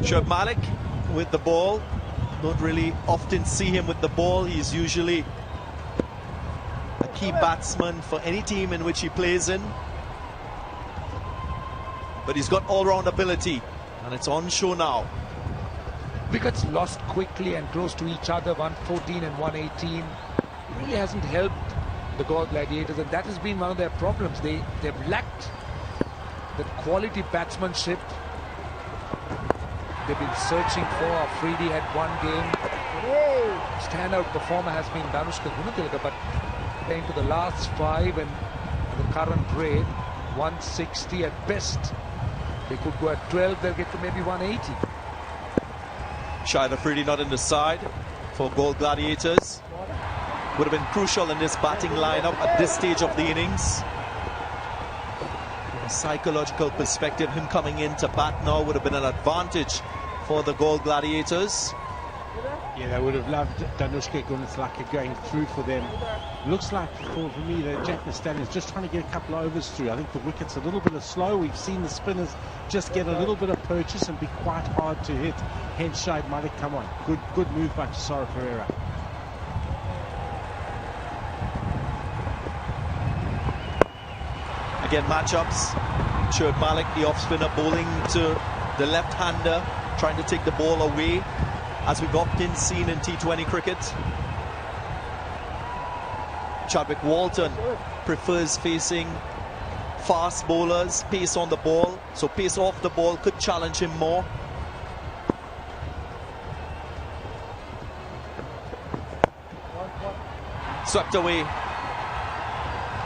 Shoaib Malik with the ball. Don't really often see him with the ball. He's usually a key batsman for any team in which he plays in. But he's got all-round ability, and it's on show now. Wickets lost quickly and close to each other, 114 and 118. It really hasn't helped the Galle Gladiators, and that has been one of their problems. They've lacked that quality batsmanship they've been searching for. Afridi had one game. Standout performer has been Danushka Gunatilaka, but playing to the last 5 and the current rate, 160 at best. They could go at 12, they'll get to maybe 180. Shahid Afridi not in the side for Galle Gladiators. Would have been crucial in this batting lineup at this stage of the innings. From a psychological perspective, him coming in to bat now would have been an advantage for the Galle Gladiators. Yeah, they would have loved Danushka Gunatilaka going through for them. Looks like, for me, the Jaffna Stallions just trying to get a couple of overs through. I think the wicket's a little bit slow. We've seen the spinners just get a little bit of purchase and be quite hard to hit. Hence, Shoaib Malik, come on. Good move by Chisora Pereira. Again, matchups. Shoaib Malik, the off-spinner, bowling to the left-hander, trying to take the ball away, as we've often seen in T20 cricket. Chadwick Walton prefers facing fast bowlers, pace on the ball, so pace off the ball could challenge him more. Swept away,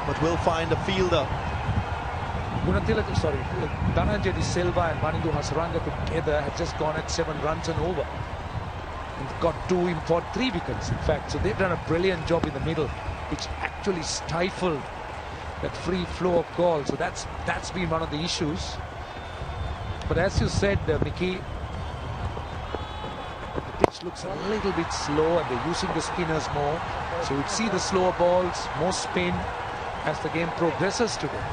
but will find a fielder. Dhananjay De Silva and Manindu Hasaranga together have just gone at 7 runs and over. And got 2 in for 3 wickets, in fact. So they've done a brilliant job in the middle, which actually stifled that free flow of Galle. So that's been one of the issues. But as you said, Mickey, the pitch looks a little bit slow and they're using the spinners more. So you'd see the slower balls, more spin as the game progresses today.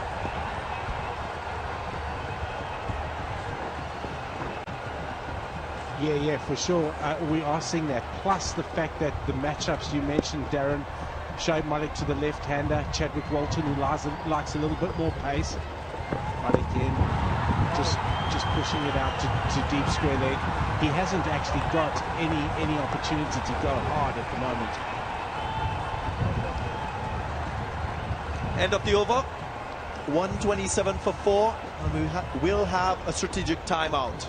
Yeah, for sure. We are seeing that. Plus the fact that the matchups you mentioned, Darren, Shoaib Malik to the left-hander, Chadwick Walton, who likes a little bit more pace. Malik in, just pushing it out to deep square leg. He hasn't actually got any opportunity to go hard at the moment. End of the over. 127 for 4, and we'll have a strategic timeout.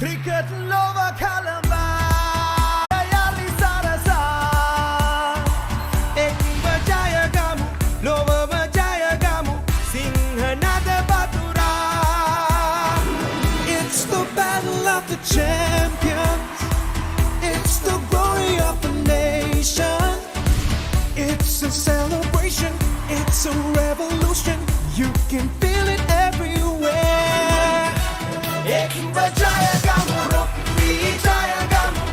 Cricket lova kalamba yali sarasa ek bajaya gamu lova bajaya gamu singhanada batura. It's the battle of the champions, it's the glory of the nation, it's a celebration, it's a revolution, you can feel it everywhere. Ek bajaya gamu, rok bajaya gamu,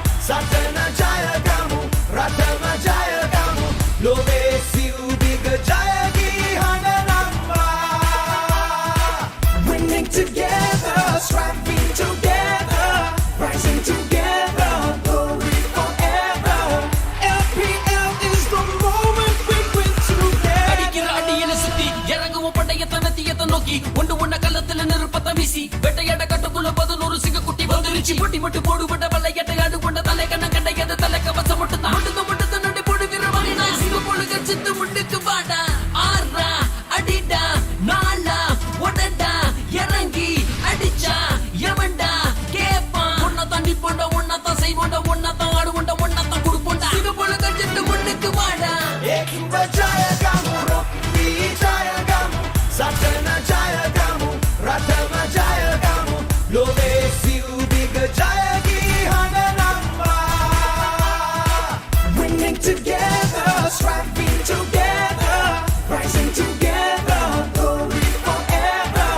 Winning together, striving together, rising together, glory forever.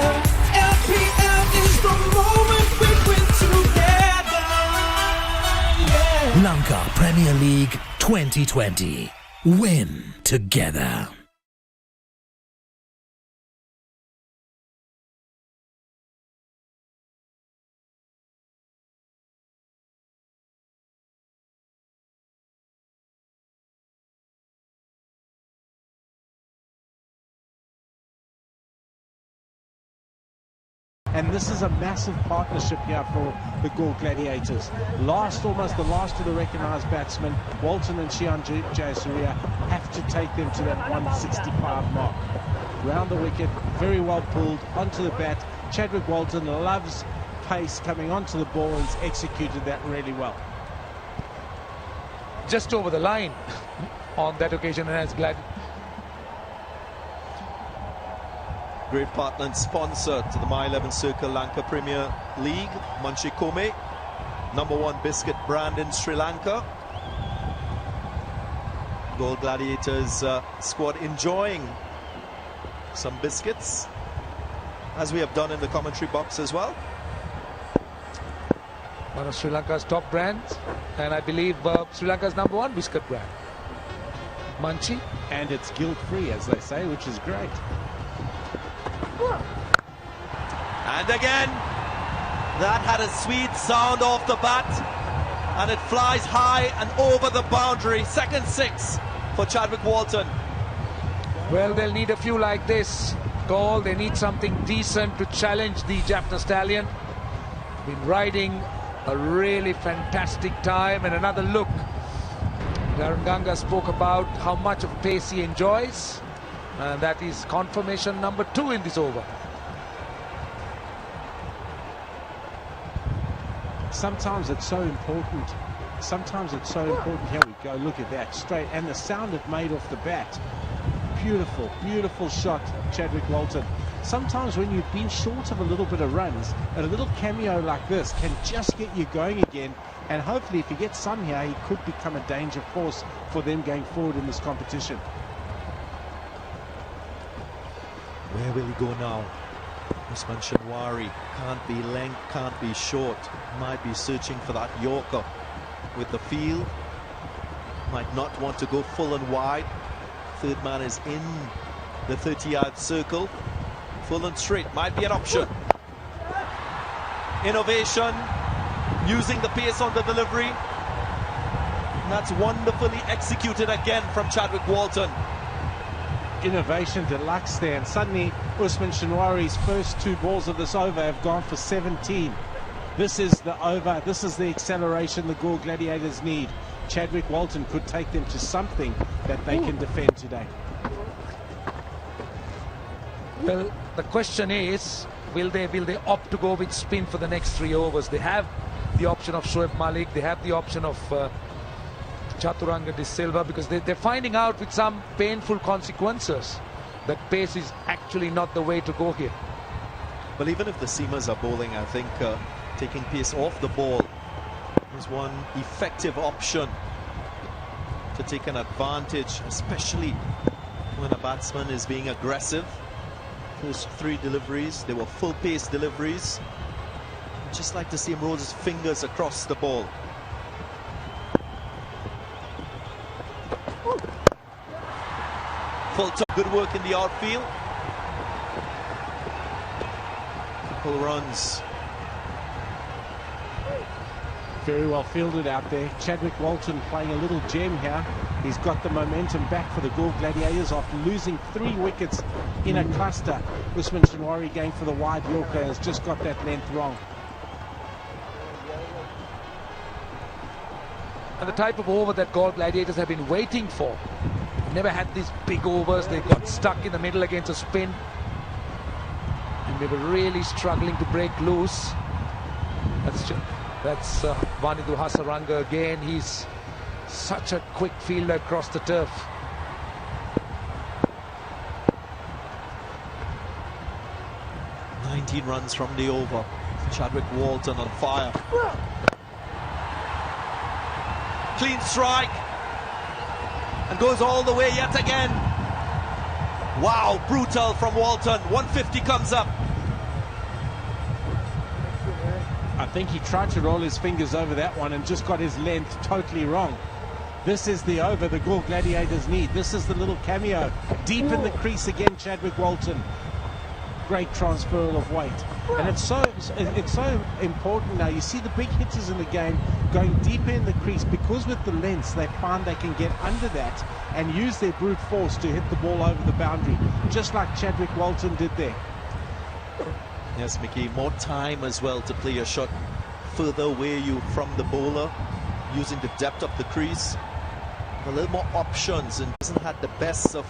LPL is the moment we win together. Yeah. Lanka Premier League 2020. Win together. And this is a massive partnership here for the Galle Gladiators. Almost the last of the recognised batsmen, Walton and Shian Jayasuriya, have to take them to that 165 mark. Round the wicket, very well pulled, onto the bat. Chadwick Walton loves pace coming onto the ball and has executed that really well. Just over the line on that occasion, and as glad. Great partner and sponsor to the My 11 Circle Lanka Premier League, Munchie Kome, #1 biscuit brand in Sri Lanka. Galle Gladiators squad enjoying some biscuits, as we have done in the commentary box as well. One of Sri Lanka's top brands, and I believe Sri Lanka's #1 biscuit brand, Munchie. And it's guilt-free, as they say, which is great. And again, that had a sweet sound off the bat, and it flies high and over the boundary. Second 6 for Chadwick Walton. Well, they'll need a few like this. Galle, they need something decent to challenge the Jaffna Stallion. Been riding a really fantastic time, and another look. Darren Ganga spoke about how much of pace he enjoys, and that is confirmation #2 in this over. Sometimes it's so important. Here we go. Look at that. Straight. And the sound it made off the bat. Beautiful, beautiful shot, Chadwick Walton. Sometimes when you've been short of a little bit of runs, a little cameo like this can just get you going again. And hopefully if he gets some here, he could become a danger force for them going forward in this competition. Where will he go now? Usman Shinwari can't be length, can't be short. Might be searching for that Yorker with the field. Might not want to go full and wide. Third man is in the 30-yard circle. Full and straight might be an option. Innovation, using the pace on the delivery. And that's wonderfully executed again from Chadwick Walton. Innovation deluxe there, and suddenly Usman Shinwari's first 2 balls of this over have gone for 17. This is the over, this is the acceleration the Galle Gladiators need. Chadwick Walton could take them to something that they can defend today. Well, the question is, will they opt to go with spin for the next 3 overs? They have the option of Shoaib Malik, they have the option of Chaturanga De Silva, because they're finding out with some painful consequences that pace is actually not the way to go here. But even if the seamers are bowling, I think taking pace off the ball is one effective option to take an advantage, especially when a batsman is being aggressive. First 3 deliveries, they were full pace deliveries. I'd just like to see him roll his fingers across the ball. Full top, good work in the outfield. Couple runs. Very well fielded out there. Chadwick Walton playing a little gem here. He's got the momentum back for the Galle Gladiators after losing 3 wickets in a cluster. Usman Shinwari going for the wide Yorker has just got that length wrong. And the type of over that Galle Gladiators have been waiting for. They've never had these big overs. They got stuck in the middle against a spin. And they were really struggling to break loose. That's Vanidhu Hasaranga again. He's such a quick fielder across the turf. Runs from the over. Chadwick Walton on fire. Clean strike. And goes all the way yet again. Wow, brutal from Walton. 150 comes up. I think he tried to roll his fingers over that one and just got his length totally wrong. This is the over the Galle Gladiators need. This is the little cameo. Deep in the crease again, Chadwick Walton. Great transfer of weight, and it's so important now. You see the big hitters in the game going deeper in the crease because with the lengths they find they can get under that and use their brute force to hit the ball over the boundary, just like Chadwick Walton did there. Yes, Mickey, more time as well to play a shot further away from the bowler, using the depth of the crease. A little more options, and hasn't had the best of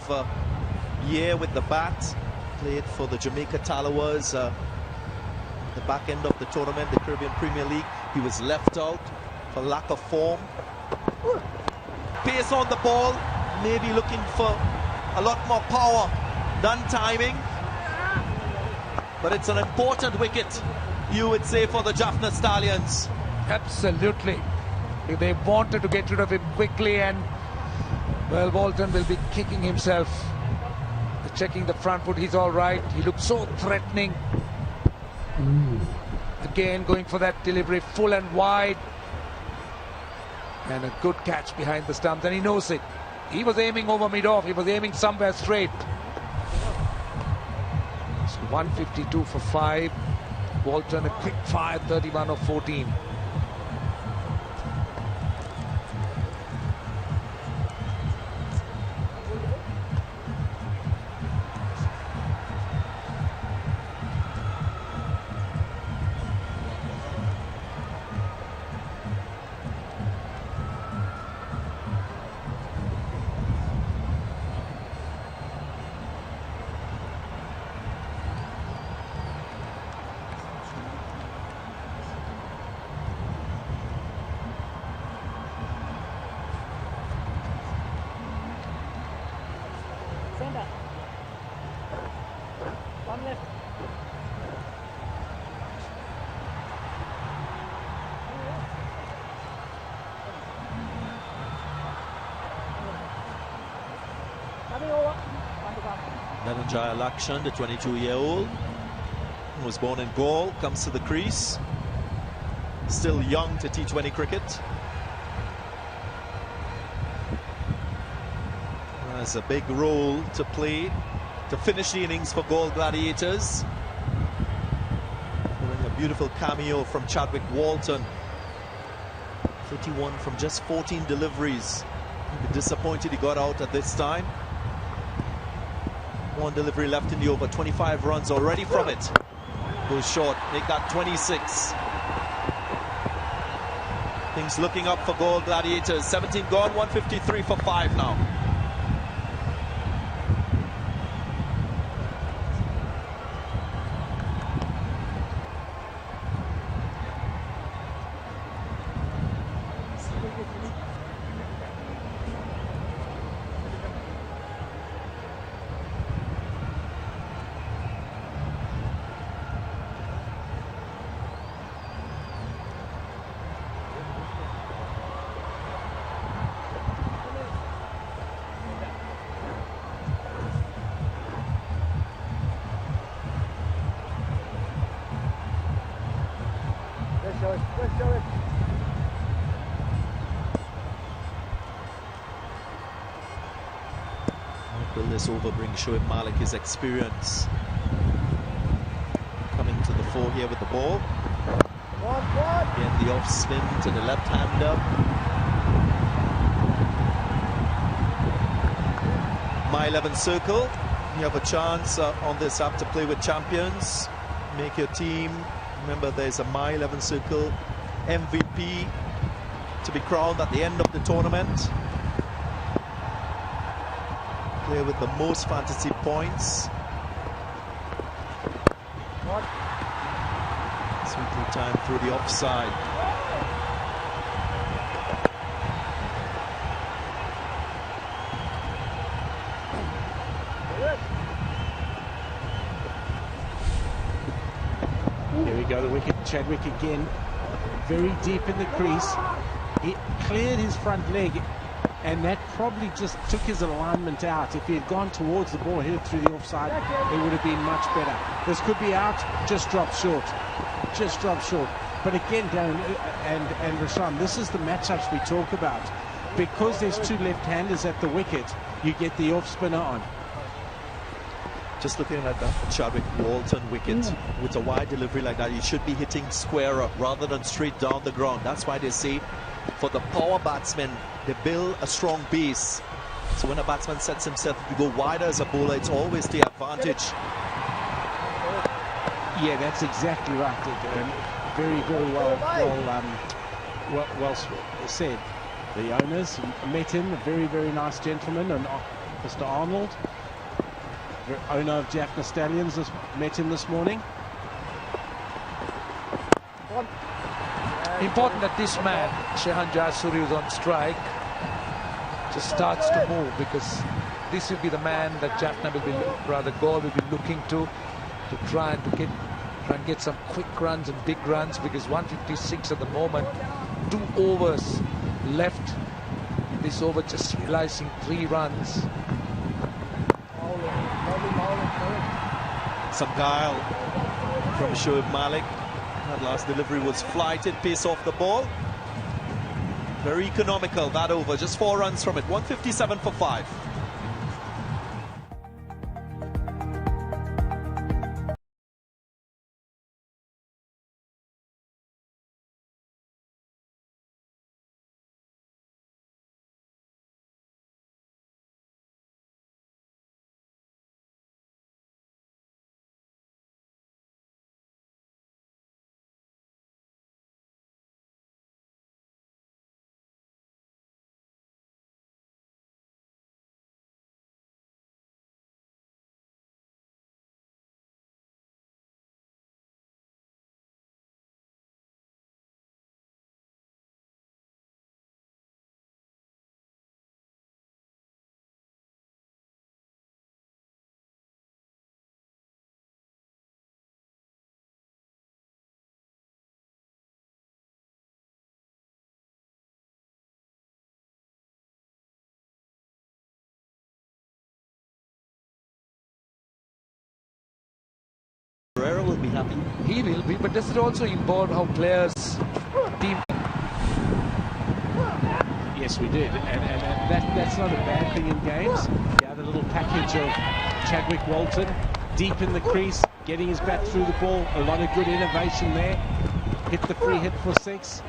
year with the bat. Played for the Jamaica Tallawers the back end of the tournament, the Caribbean Premier League. He was left out for lack of form. Pace on the ball, maybe looking for a lot more power than timing. But it's an important wicket, you would say, for the Jaffna Stallions. Absolutely. They wanted to get rid of him quickly, and well, Walton will be kicking himself. Checking the front foot, he's all right. He looked so threatening. Again, going for that delivery, full and wide. And a good catch behind the stumps, and he knows it. He was aiming over mid-off. He was aiming somewhere straight. So 152 for 5. Walton, a quick fire, 31 of 14. One left. Coming over. Dhananjaya Lakshan, the 22-year-old, was born in Galle, comes to the crease. Still young to T20 cricket. Has a big role to play to finish the innings for Galle Gladiators. A beautiful cameo from Chadwick Walton. 31 from just 14 deliveries. He'd be disappointed he got out at this time. One delivery left in the over, 25 runs already from it. Goes short, make that 26. Things looking up for Galle Gladiators. 17 gone, 153 for 5 now. Let's show it. Will this over bring Shoaib Malik his experience? Coming to the fore here with the ball. Again, the off spin to the left-hander. My 11 circle. You have a chance on this app to play with champions. Make your team. Remember, there's a My 11 circle MVP to be crowned at the end of the tournament. Player with the most fantasy points. Sweetly timed through the offside. Here we go, the wicket. Chadwick again, very deep in the crease. He cleared his front leg, and that probably just took his alignment out. If he had gone towards the ball, hit it through the offside, it would have been much better. This could be out, just drop short. Just drop short. But again, Darren and Rashan, this is the matchups we talk about. Because there's two left-handers at the wicket, you get the off-spinner on. Just looking at that Chadwick Walton wicket with a wide delivery like that, you should be hitting square up rather than straight down the ground. That's why they say for the power batsmen, they build a strong base. So when a batsman sets himself to go wider as a bowler, it's always the advantage. Yeah, that's exactly right. Very, very well said. The owners met him, a very, very nice gentleman, and Mr. Arnold, owner of Jaffna Stallions, met him this morning. Important that this man, Shehan Jayasuriya, who's on strike, just starts to move, because this will be the man that Jaffna will be, rather Galle will be looking to try and get some quick runs and big runs, because 156 at the moment, 2 overs left. This over just realizing 3 runs. Some guile from Shoaib Malik. That last delivery was flighted, pace off the ball. Very economical, that over. Just 4 runs from it. 157 for 5. Will be happy. He will be, but does it also involve how players team? Yes, we did, and that's not a bad thing in games. Yeah, the little package of Chadwick Walton, deep in the crease, getting his bat through the ball. A lot of good innovation there. Hit the free hit for 6.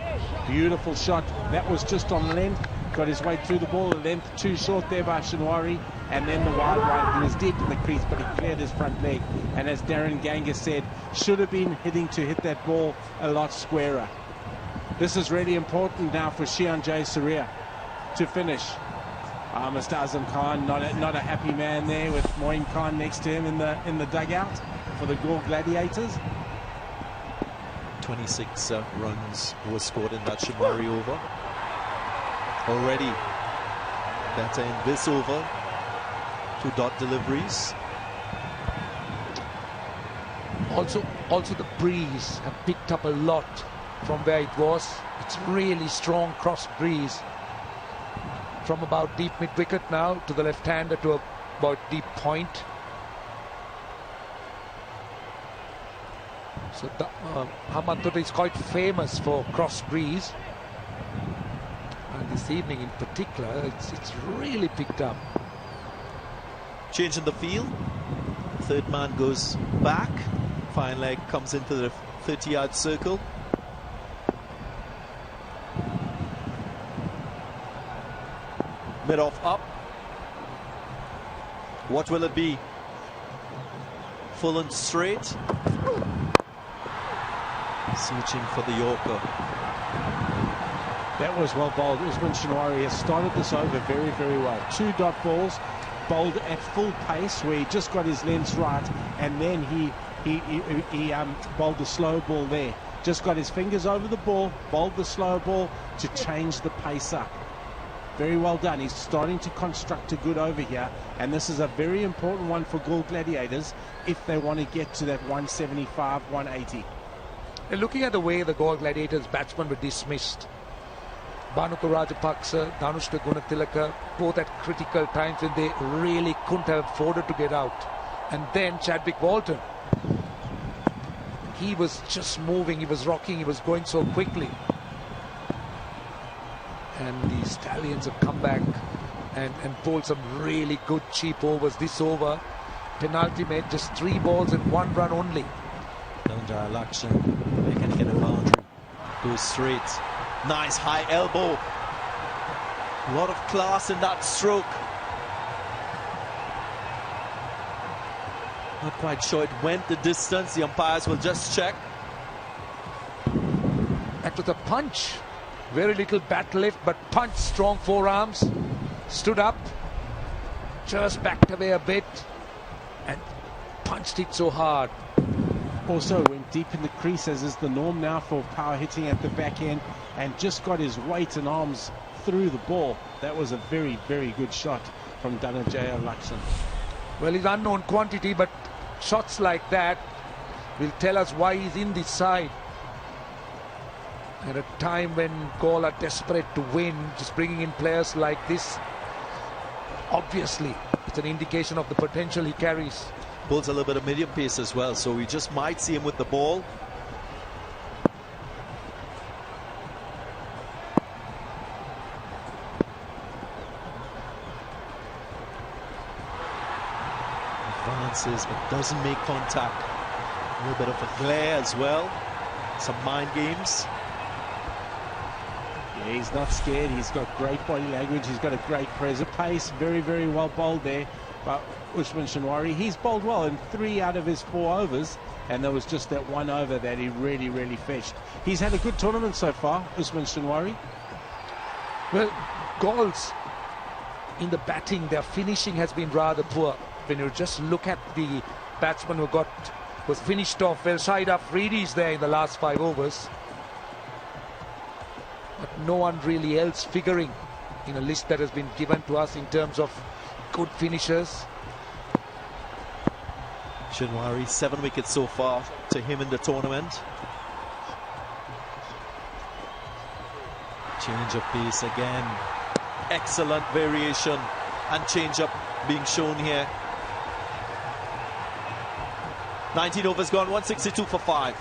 Beautiful shot. That was just on length. Got his way through the ball. A length too short there by Shinwari. And then the wide right. He was deep in the crease, but he cleared his front leg. And as Darren Ganga said, should have been to hit that ball a lot squarer. This is really important now for Shehan Jayasuriya to finish. Mr. Azam Khan, not a happy man there, with Moeen Khan next to him in the dugout for the Galle Gladiators. 26 runs were scored in that Shinwari over. Already better in this over. 2 dot deliveries. Also the breeze have picked up a lot from where it was. It's really strong cross breeze from about deep mid wicket now to the left-hander to about deep point. So Hamatura is quite famous for cross breeze, and this evening in particular it's really picked up. Change in the field. 3rd man goes back. Fine leg comes into the 30-yard circle. Mid-off up. What will it be? Full and straight. Searching for the Yorker. That was well bowled. Usman Shinwari has started this over very, very well. 2 dot balls, bowled at full pace, where he just got his lengths right, and then he bowled the slow ball there. Just got his fingers over the ball, bowled the slow ball to change the pace up. Very well done. He's starting to construct a good over here, and this is a very important one for Galle Gladiators if they want to get to that 175, 180. And looking at the way the Galle Gladiators batsmen were dismissed, Bhanuka Rajapaksa, Dhanushka Gunatilaka, both at critical times when they really couldn't have afforded to get out. And then Chadwick Walton, he was just moving, he was rocking, he was going so quickly. And the Stallions have come back and pulled some really good cheap overs. This over, penalty made, just 3 balls and 1 run only. Dhananjaya Laxman, they can get a boundary. Goes straight. Nice high elbow. A lot of class in that stroke. Not quite sure it went the distance. The umpires will just check. That was a punch. Very little bat lift, but punch, strong forearms. Stood up, just backed away a bit, and punched it so hard. Also went deep in the crease, as is the norm now for power hitting at the back end, and just got his weight and arms through the ball. That was a very, very good shot from Dhananjaya Laxman. Well, he's unknown quantity, but shots like that will tell us why he's in this side. At a time when Galle are desperate to win, just bringing in players like this, obviously, it's an indication of the potential he carries. Bowls a little bit of medium pace as well, so we just might see him with the ball. Advances, but doesn't make contact. A little bit of a glare as well. Some mind games. Yeah, he's not scared. He's got great body language. He's got a great pace. Very, very well bowled there. But Usman Shinwari, he's bowled well in 3 out of his 4 overs, and there was just that 1 over that he really, really fetched. He's had a good tournament so far, Usman Shinwari. Well, Galle's in the batting, their finishing has been rather poor. When you just look at the batsman who was finished off well, Shahid Afridi's there in the last 5 overs. But no one really else figuring in a list that has been given to us in terms of good finishers. Shinwari, 7 wickets so far to him in the tournament. Change of pace again. Excellent variation and change up being shown here. 19 overs gone, 162 for 5.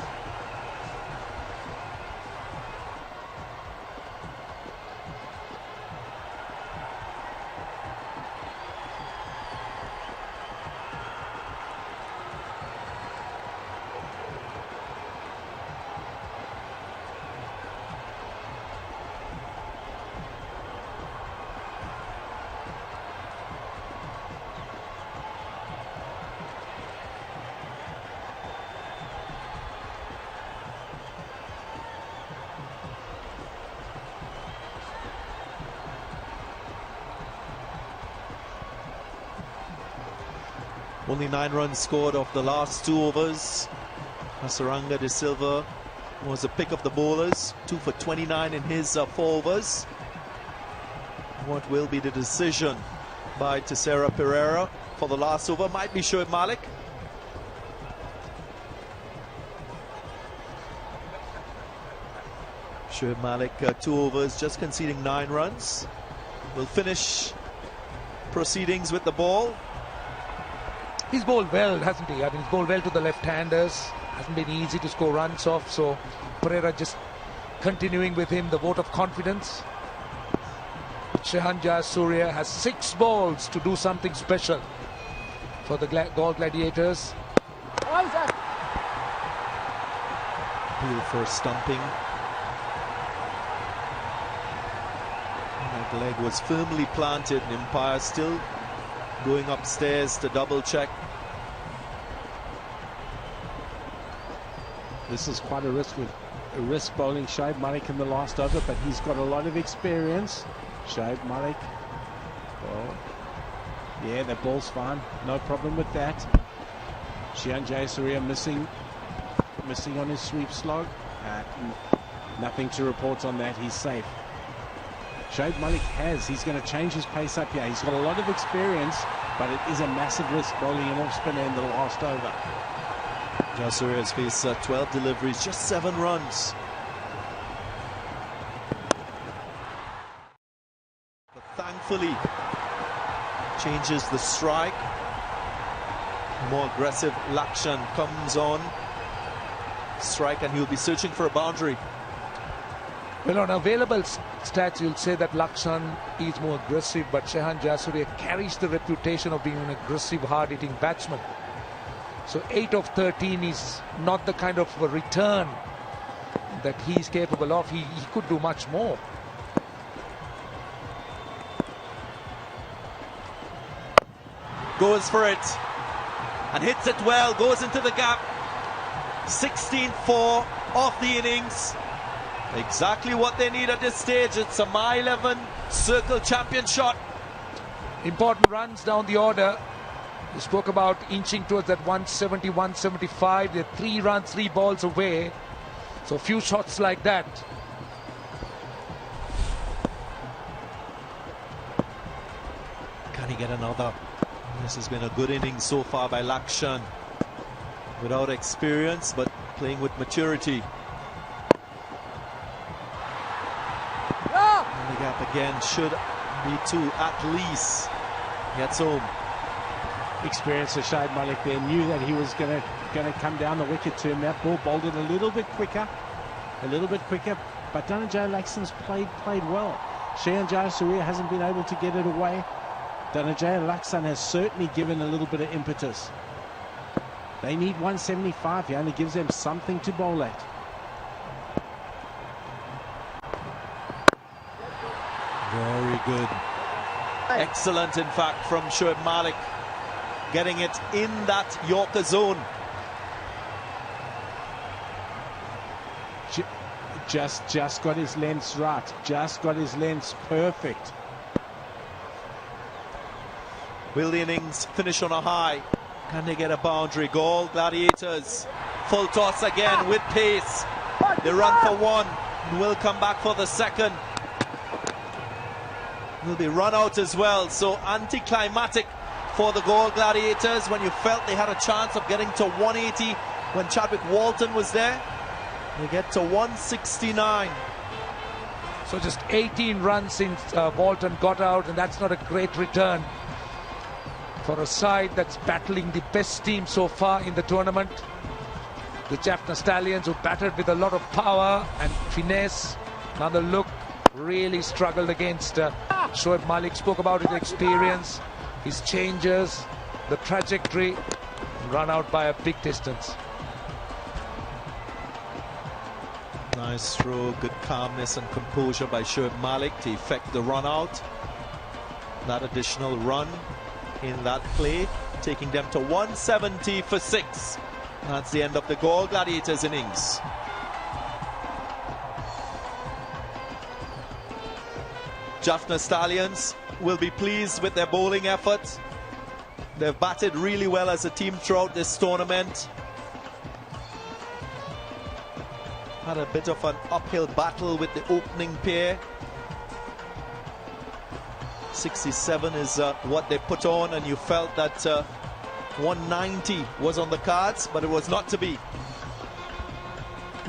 Only 9 runs scored off the last 2 overs. Hasaranga de Silva was a pick of the bowlers. 2 for 29 in his 4 overs. What will be the decision by Tessera Pereira for the last over? Might be Shoaib Malik. Shoaib Malik, 2 overs, just conceding 9 runs. Will finish proceedings with the ball. He's bowled well, hasn't he? I mean, he's bowled well to the left-handers. Hasn't been easy to score runs off, so Pereira just continuing with him, the vote of confidence. Shehan Surya has 6 balls to do something special for the Galle Gladiators. Appeal for stumping. That leg was firmly planted, and umpire still going upstairs to double check. This is quite a risky risk bowling Shoaib Malik in the last over, but he's got a lot of experience. Shoaib Malik. Well, yeah, that ball's fine. No problem with that. Shihan Jayasuriya missing on his sweep slog. Nothing to report on that. He's safe. Shoaib Malik he's going to change his pace up here. He's got a lot of experience, but it is a massive risk bowling an off spinner in the last over. Jayasuriya has faced 12 deliveries, just 7 runs. But thankfully, changes the strike. More aggressive Lakshan comes on strike, and he'll be searching for a boundary. Well, on available stats, you'll say that Lakshan is more aggressive, but Shihan Jayasuriya carries the reputation of being an aggressive, hard-hitting batsman. So 8 of 13 is not the kind of a return that he's capable of. He could do much more. Goes for it and hits it well, goes into the gap. 16-4 off the innings. Exactly what they need at this stage. It's a My11 circle champion shot. Important runs down the order. You spoke about inching towards that 170, 175. They're 3 runs, 3 balls away. So a few shots like that. Can he get another? This has been a good innings so far by Lakshan. Without experience, but playing with maturity. And the gap again should be 2 at least. Gets home. Experience of Shoaib Malik there, knew that he was going to come down the wicket to him. That ball bowled it a little bit quicker, but Dhananjay Laxon's played well. Shihan Jayasuriya hasn't been able to get it away. Dhananjay Laxon has certainly given a little bit of impetus. They need 175 here, and it gives them something to bowl at. Very good. Excellent, in fact, from Shoaib Malik. Getting it in that Yorker zone. Just got his lengths right. Just got his lengths perfect. Will the innings finish on a high? Can they get a boundary goal? Gladiators. Full toss again with pace. They run for 1 and will come back for the second. Will be run out as well. So anticlimactic for the Gold Gladiators when you felt they had a chance of getting to 180 when Chadwick Walton was there. They get to 169. So just 18 runs since Walton got out, and that's not a great return for a side that's battling the best team so far in the tournament. The Jaffna Stallions, who batted with a lot of power and finesse. Another look, really struggled against Shoaib Malik. Spoke about his experience, his changes, the trajectory, run out by a big distance. Nice throw, good calmness and composure by Shoaib Malik to effect the run out. That additional run in that play, taking them to 170 for 6. That's the end of the Gold Gladiators innings. Jaffna Stallions will be pleased with their bowling effort. They've batted really well as a team throughout this tournament. Had a bit of an uphill battle with the opening pair. 67 is what they put on, and you felt that 190 was on the cards, but it was not to be.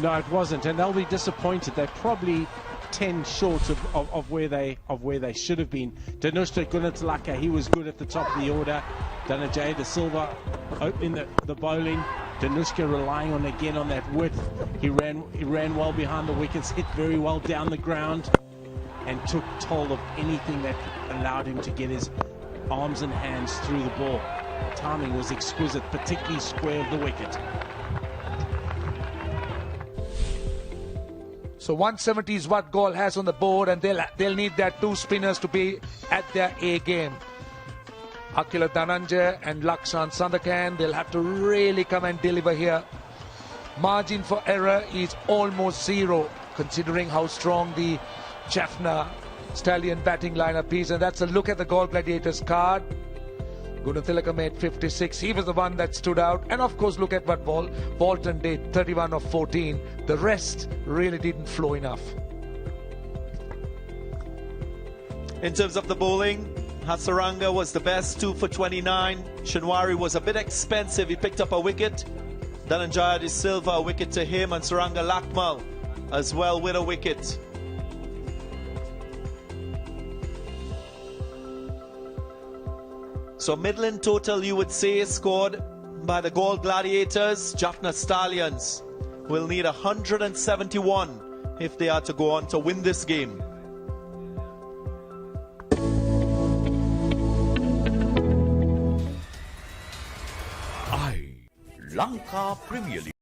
No, it wasn't, and they'll be disappointed. They're probably 10 short of where they should have been. Danushka Gunatilaka, he was good at the top of the order. Dhananjay De Silva opening the bowling. Danushka relying on that width. He ran well behind the wickets, hit very well down the ground, and took toll of anything that allowed him to get his arms and hands through the ball. Timing was exquisite, particularly square of the wicket. So 170 is what Galle has on the board, and they'll need their 2 spinners to be at their A game. Akila Dhananjay and Lakshan Sandakan, they'll have to really come and deliver here. margin for error is almost zero, considering how strong the Jaffna Stallion batting lineup is. And that's a look at the Galle Gladiators card. Gunathilaka made 56. He was the one that stood out. And of course, look at what Bolton did, 31 of 14. The rest really didn't flow enough. In terms of the bowling, Hasaranga was the best, 2 for 29. Shinwari was a bit expensive. He picked up a wicket. Dhananjaya De Silva, a wicket to him, and Suranga Lakmal as well with a wicket. So Midland total, you would say, scored by the Galle Gladiators. Jaffna Stallions will need 171 if they are to go on to win this game. Lanka Premier League.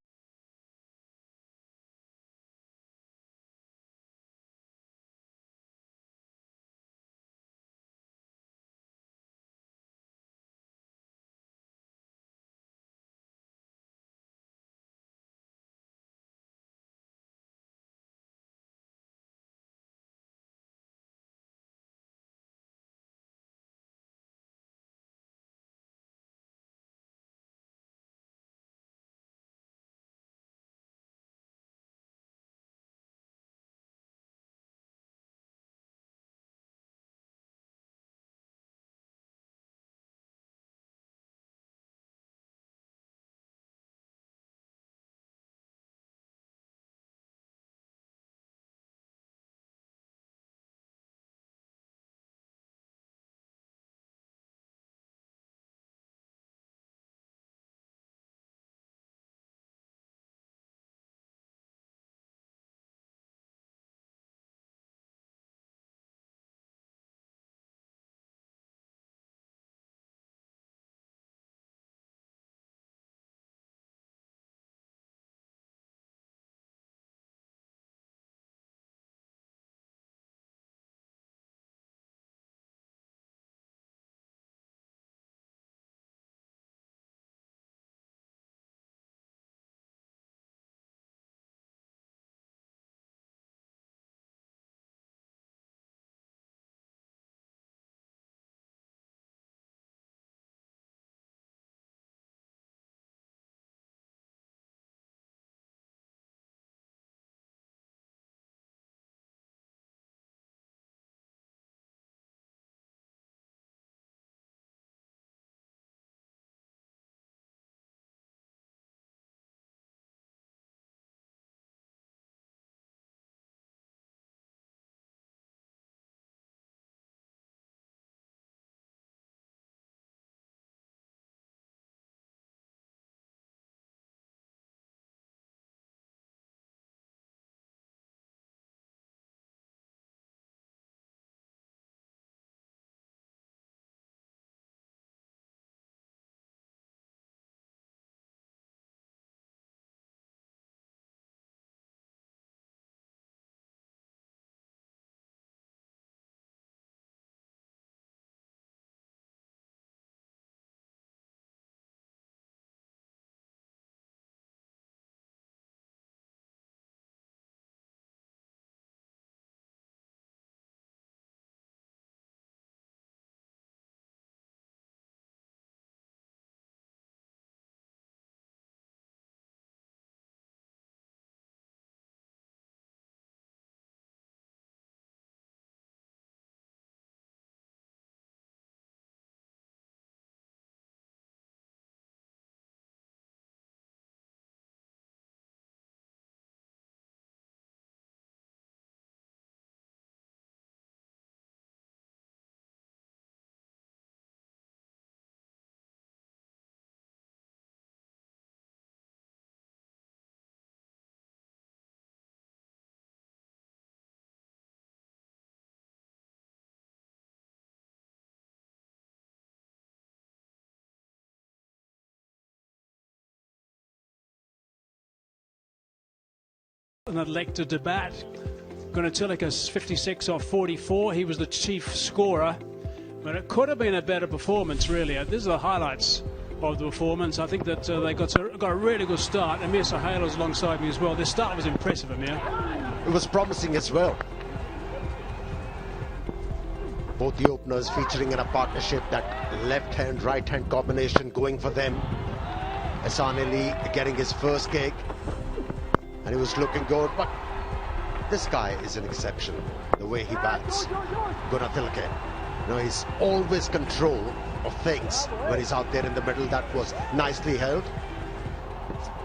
An elected to bat. Gunathilaka's 56 off 44. He was the chief scorer, but it could have been a better performance, really. These are the highlights of the performance. I think that they got got a really good start. Amir Sahela's alongside me as well. Their start was impressive, Amir. It was promising as well. Both the openers featuring in a partnership, that left-hand, right-hand combination going for them. Hassan Ali getting his first kick, and he was looking good, but this guy is an exception, the way he bats. Gunatilke, he's always control of things when he's out there in the middle. That was nicely held.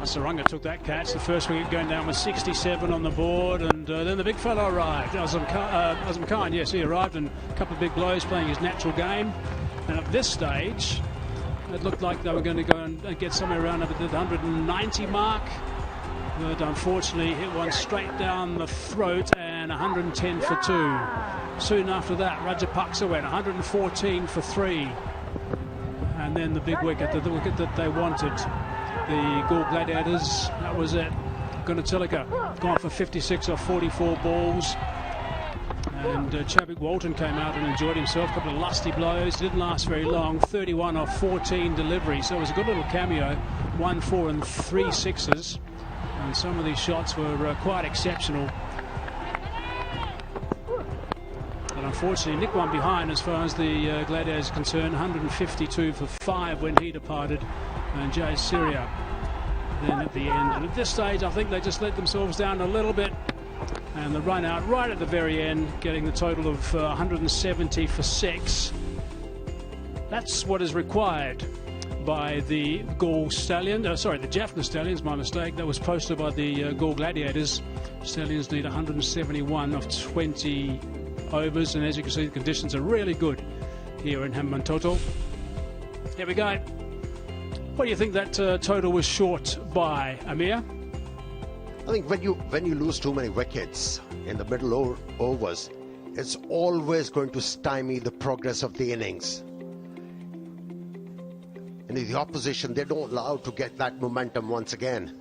Saranga took that catch. The first wicket going down with 67 on the board, and then the big fellow arrived. Azam Khan, yes, he arrived, and a couple of big blows, playing his natural game. And at this stage, it looked like they were going to go and get somewhere around the 190 mark. But unfortunately, hit one straight down the throat, and 110 for 2. Soon after that, Rajapaksa went 114 for 3. And then the big wicket, the wicket that they wanted. The Galle Gladiators, that was it. Gunatilke gone for 56 off 44 balls. And Chadwick Walton came out and enjoyed himself. A couple of lusty blows, didn't last very long. 31 off 14 deliveries, so it was a good little cameo. 1 4 and 3 6s, and some of these shots were quite exceptional. But unfortunately, Nick one behind as far as the Gladiators are concerned. 152 for 5 when he departed, and Jay Syria then at the end. And at this stage, I think they just let themselves down a little bit. And the run out right at the very end, getting the total of 170 for 6. That's what is required by the Galle Stallions. The Jaffna Stallions, my mistake. That was posted by the Galle Gladiators. Stallions need 171 of 20 overs, and as you can see, the conditions are really good here in Hambantota. Here we go. What do you think that total was short by, Amir? I think when you lose too many wickets in the middle overs, it's always going to stymie the progress of the innings. And the opposition, they don't allow to get that momentum once again.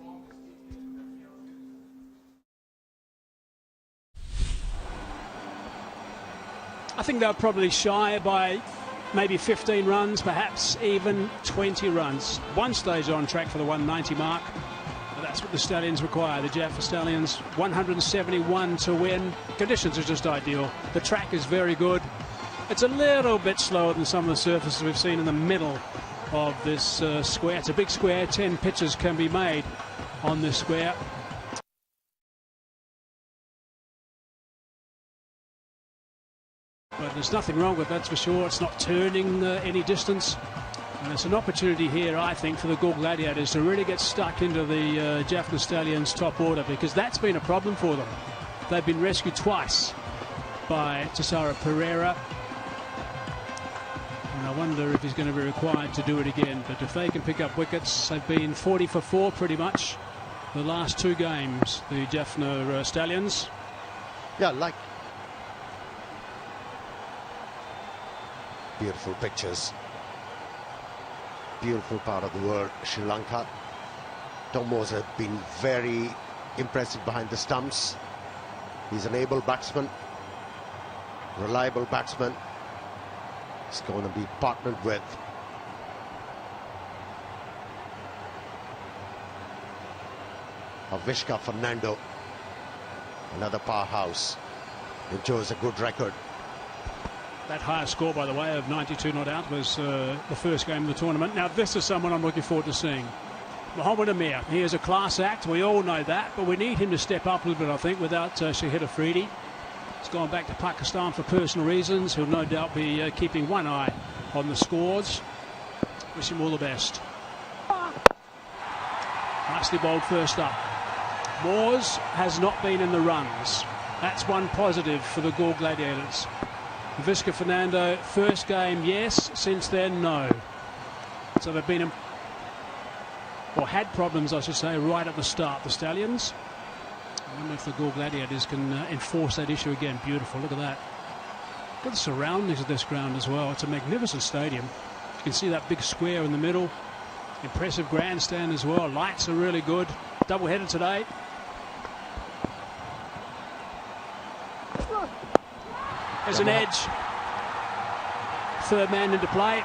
I think they're probably shy by maybe 15 runs, perhaps even 20 runs. One stage on track for the 190 mark. But that's what the Stallions require. The Jaffna Stallions, 171 to win. Conditions are just ideal. The track is very good. It's a little bit slower than some of the surfaces we've seen in the middle of this square. It's a big square. 10 pitches can be made on this square. But there's nothing wrong with that's for sure. It's not turning any distance. And it's an opportunity here, I think, for the Galle Gladiators to really get stuck into the Jaffna Stallions top order, because that's been a problem for them. They've been rescued twice by Tisara Pereira. And I wonder if he's going to be required to do it again. But if they can pick up wickets, they've been 40 for 4 pretty much the last 2 games, the Jaffna Stallions. Yeah, like beautiful pictures. Beautiful part of the world, Sri Lanka. Tomos has been very impressive behind the stumps. He's an able batsman, reliable batsman. He's going to be partnered with Avishka Fernando, another powerhouse. Enjoys a good record. That higher score, by the way, of 92 not out was the first game of the tournament. Now, this is someone I'm looking forward to seeing. Mohammad Amir. He is a class act. We all know that. But we need him to step up a little bit, I think, without Shahid Afridi. He's gone back to Pakistan for personal reasons. He'll no doubt be keeping one eye on the scores. Wish him all the best. Nicely bowled first up. Moores has not been in the runs. That's one positive for the Galle Gladiators. Visca Fernando, first game, yes. Since then, no. So they've been, or had problems, I should say, right at the start, the Stallions. I wonder if the Galle Gladiators can enforce that issue again. Beautiful, look at that. Look at the surroundings of this ground as well. It's a magnificent stadium. You can see that big square in the middle. Impressive grandstand as well. Lights are really good. Double-headed today. There's an edge. Third man into play.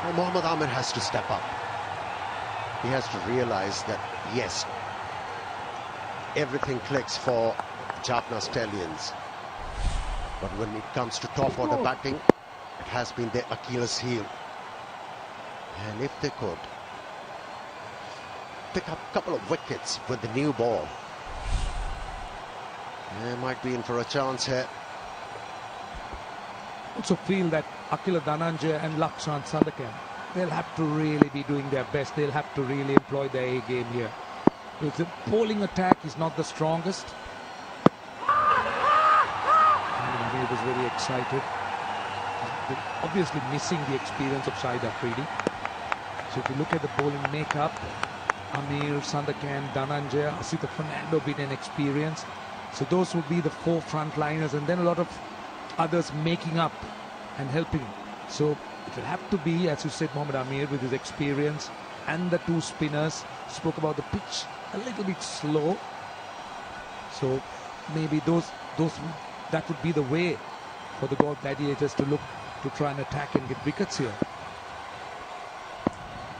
Well, Mohammad Amir has to step up. he has to realize that, yes, everything clicks for Jaffna Stallions. But when it comes to top order batting, it has been their Achilles heel. And if they could pick up a couple of wickets with the new ball, they might be in for a chance here. I also feel that Akila Dhananjaya and Lakshman Sandakan, they'll have to really be doing their best. They'll have to really employ their A game here. Because the bowling attack is not the strongest. He was very excited. Obviously missing the experience of Shahid Afridi. So if you look at the bowling makeup, Amir, Sandakan, Dhananjaya, Asita Fernando been an experience. So those would be the 4 frontliners, and then a lot of others making up and helping. So it will have to be, as you said, Mohammad Amir with his experience, and the 2 spinners. Spoke about the pitch a little bit slow. So maybe that would be the way for the Gladiators to look to try and attack and get wickets here.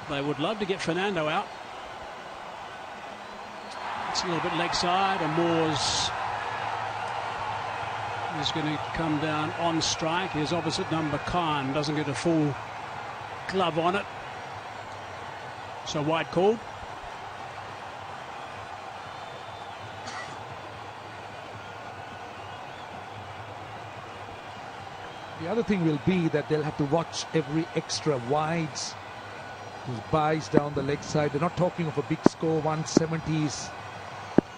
They would love to get Fernando out. It's a little bit leg side, and Moores is going to come down on strike. His opposite number, Khan, doesn't get a full glove on it. So wide call. The other thing will be that they'll have to watch every extra wides, buys down the leg side. They're not talking of a big score. 170s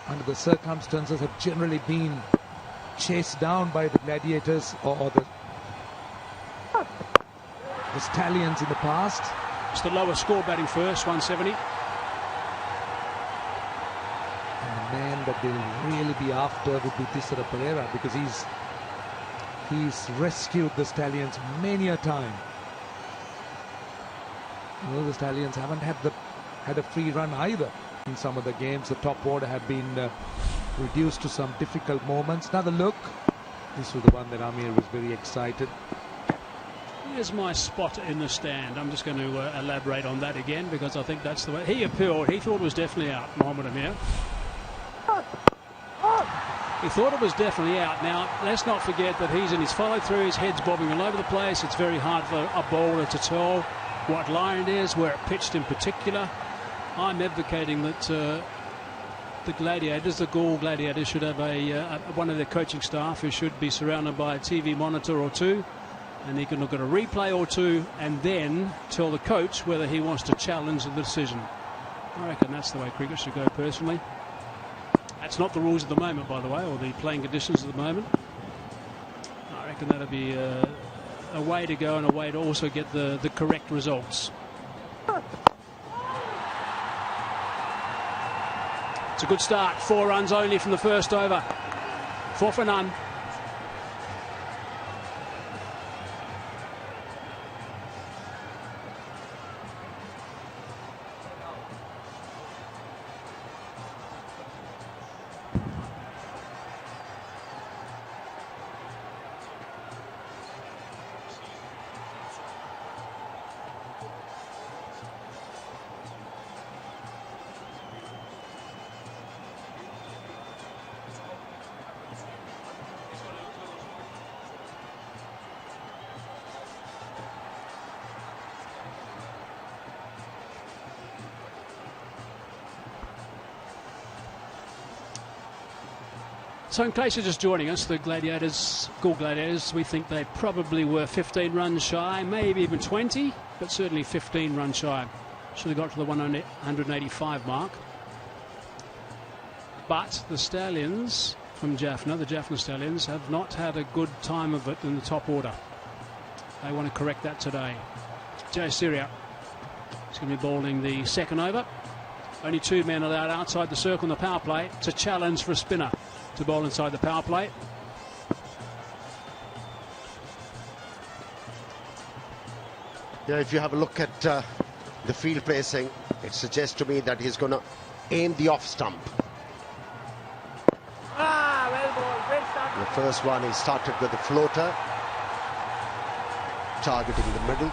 under the circumstances have generally been chased down by the Gladiators or the Stallions in the past. It's the lower score batting first, 170. And the man that they'll really be after would be Thisara Pereira, because he's rescued the Stallions many a time. You know, the Stallions haven't had a free run either in some of the games. The top order have been reduced to some difficult moments. Another look. This was the one that Amir was very excited. Here's my spot in the stand. I'm just going to elaborate on that again, because I think that's the way. He appealed. He thought it was definitely out, Mohammad Amir. He thought it was definitely out. Now, let's not forget that he's in his follow-through. His head's bobbing all over the place. It's very hard for a bowler to tell what line it is, where it pitched in particular. I'm advocating that the Gladiators, the Galle Gladiators, should have one of their coaching staff who should be surrounded by a TV monitor or 2, and he can look at a replay or 2 and then tell the coach whether he wants to challenge the decision. I reckon that's the way cricket should go, personally. That's not the rules at the moment, by the way, or the playing conditions at the moment. I reckon that'll be a way to go, and a way to also get the correct results. It's a good start. 4 runs only from the first over. 4 for none. So in case you're just joining us, the Gladiators, Galle Gladiators, we think they probably were 15 runs shy, maybe even 20, but certainly 15 runs shy. Should have got to the 185 mark. But the Stallions from Jaffna, the Jaffna Stallions, have not had a good time of it in the top order. They want to correct that today. Jay Syria is going to be bowling the second over. Only 2 men allowed outside the circle in the power play to challenge for a spinner to bowl inside the power play. Yeah, if you have a look at the field pacing, it suggests to me that he's going to aim the off stump. Well bowled, great start. The first one, he started with the floater, targeting the middle.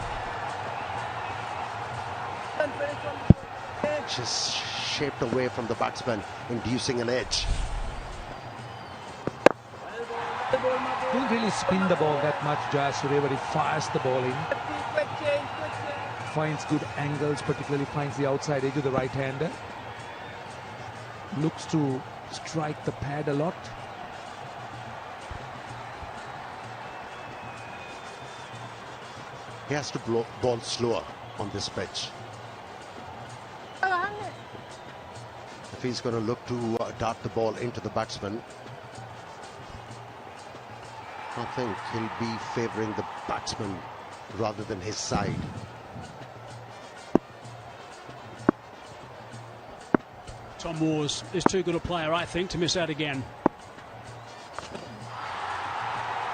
just shaped away from the batsman, inducing an edge. Don't really spin the ball that much, Jayasuriya, but he fires the ball in. Quick change, quick change. Finds good angles, particularly finds the outside edge of the right-hander. Looks to strike the pad a lot. He has to ball slower on this pitch. If he's going to look to dart the ball into the batsman, I think he'll be favouring the batsman rather than his side. Tom Moores is too good a player, I think, to miss out again.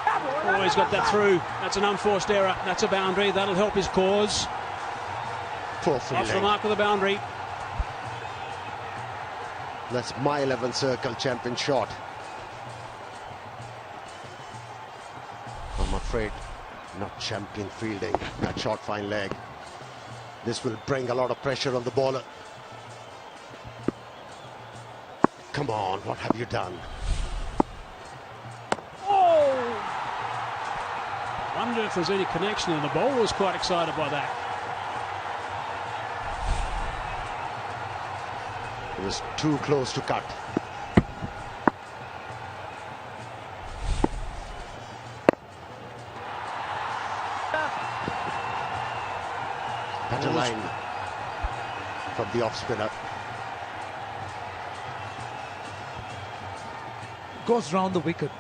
Oh, he's got that through. That's an unforced error. That's a boundary. That'll help his cause. Poor Off the fielding. mark of the boundary. That's my 11 circle champion shot. I'm afraid not champion fielding. That shot fine leg. This will bring a lot of pressure on the bowler. Come on, what have you done? I wonder if there's any connection, and the bowler was quite excited by that. It was too close to cut. Better line from the off spinner. Goes round the wicket,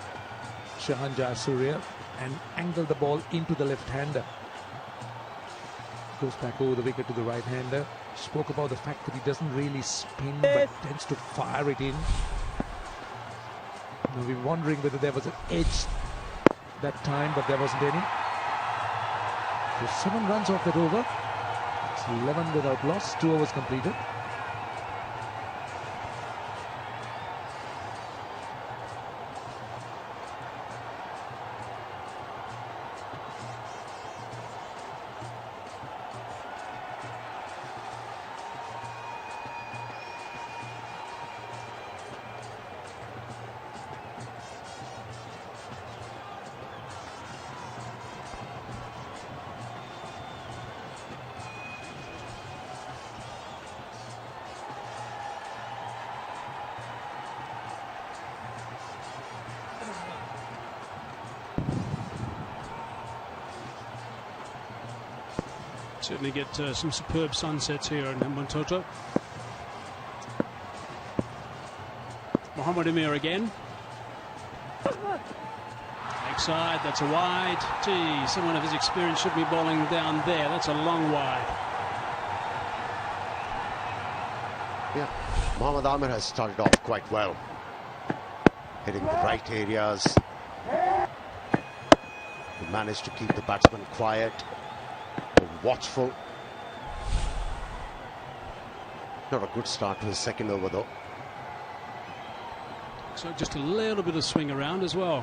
Shahan Jayasuriya, and angle the ball into the left-hander. Goes back over the wicket to the right-hander. Spoke about the fact that he doesn't really spin but tends to fire it in. Now we're wondering whether there was an edge that time, but there wasn't any. So 7 runs off that over. It's 11 without loss, 2 overs completed. Certainly get some superb sunsets here in Hambantota. Mohammad Amir again. Leg side, that's a wide. Gee, someone of his experience should be bowling down there. That's a long wide. Yeah, Mohammad Amir has started off quite well. Hitting the right areas. He managed to keep the batsman quiet. Watchful. Not a good start to his second over though. So just a little bit of swing around as well.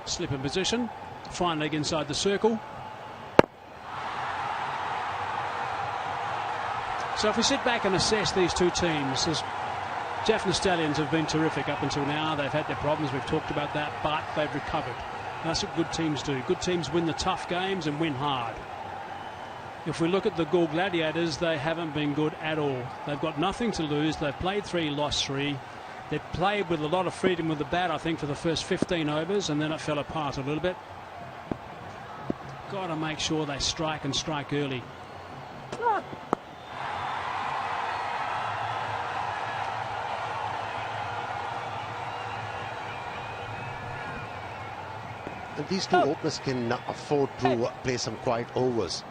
Slip in position. Fine leg inside the circle. So if we sit back and assess these two teams, as Jaffna Stallions have been terrific up until now. They've had their problems, we've talked about that, but they've recovered. That's what good teams do. Good teams win the tough games and win hard. If we look at the Galle Gladiators, they haven't been good at all. They've got nothing to lose. They've played 3, lost 3. They've played with a lot of freedom with the bat, I think, for the first 15 overs, and then it fell apart a little bit. Got to make sure they strike and strike early. And these two openers can afford to play some quiet overs.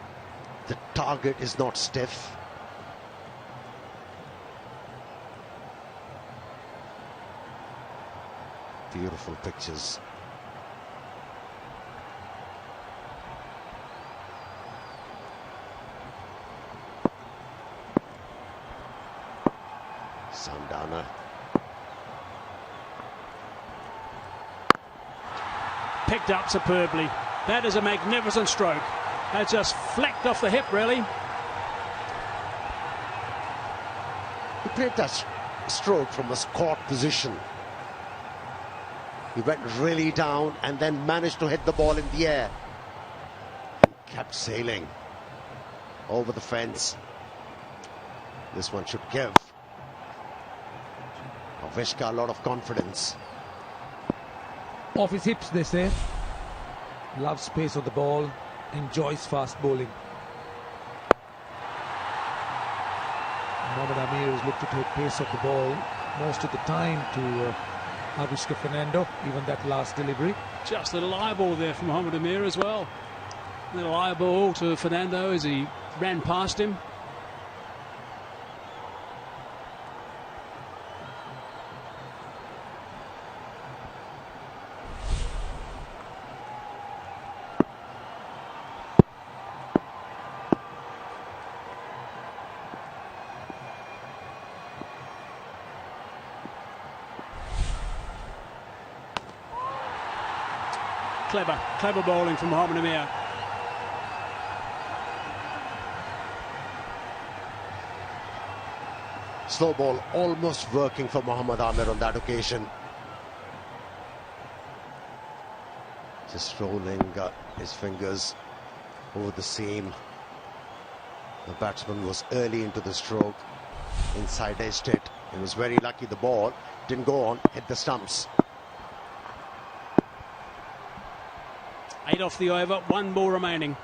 The target is not stiff. Beautiful pictures. Sundowner. Picked up superbly. That is a magnificent stroke. That just flecked off the hip, really. He played that stroke from a squat position. He went really down and then managed to hit the ball in the air. And kept sailing over the fence. This one should give Avishka a lot of confidence. Off his hips, they say. Loves pace of the ball. Enjoys fast bowling. Mohammad Amir has looked to take pace of the ball most of the time to Avishka Fernando, even that last delivery. Just a little eyeball there from Mohammad Amir as well. Little eyeball to Fernando as he ran past him. Clever bowling from Mohammad Amir. Slow ball almost working for Mohammad Amir on that occasion. Just rolling his fingers over the seam. The batsman was early into the stroke. Inside edged it. He was very lucky the ball didn't go on, hit the stumps. 8 off the over, 1 ball remaining.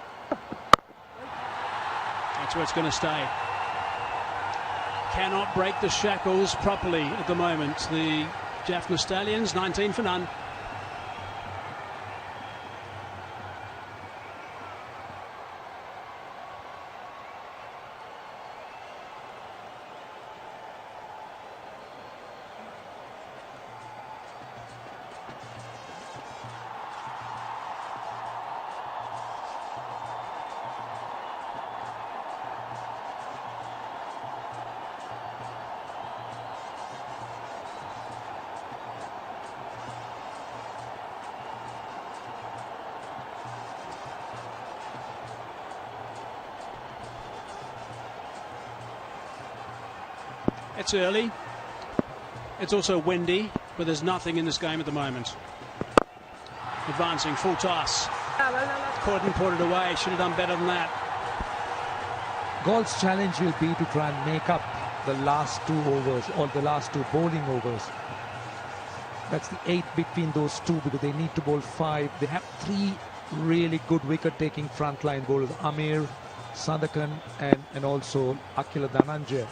That's where it's going to stay. Cannot break the shackles properly at the moment. The Jaffna Stallions, 19 for none. It's early. It's also windy, but there's nothing in this game at the moment. Advancing, full toss. Couldn't put it away. Should have done better than that. Gaule's challenge will be to try and make up the last 2 overs, or the last 2 bowling overs. That's the 8 between those 2, because they need to bowl 5. They have 3 really good wicket-taking frontline bowlers: Amir, Sandakan, and also Akila Dhananjaya.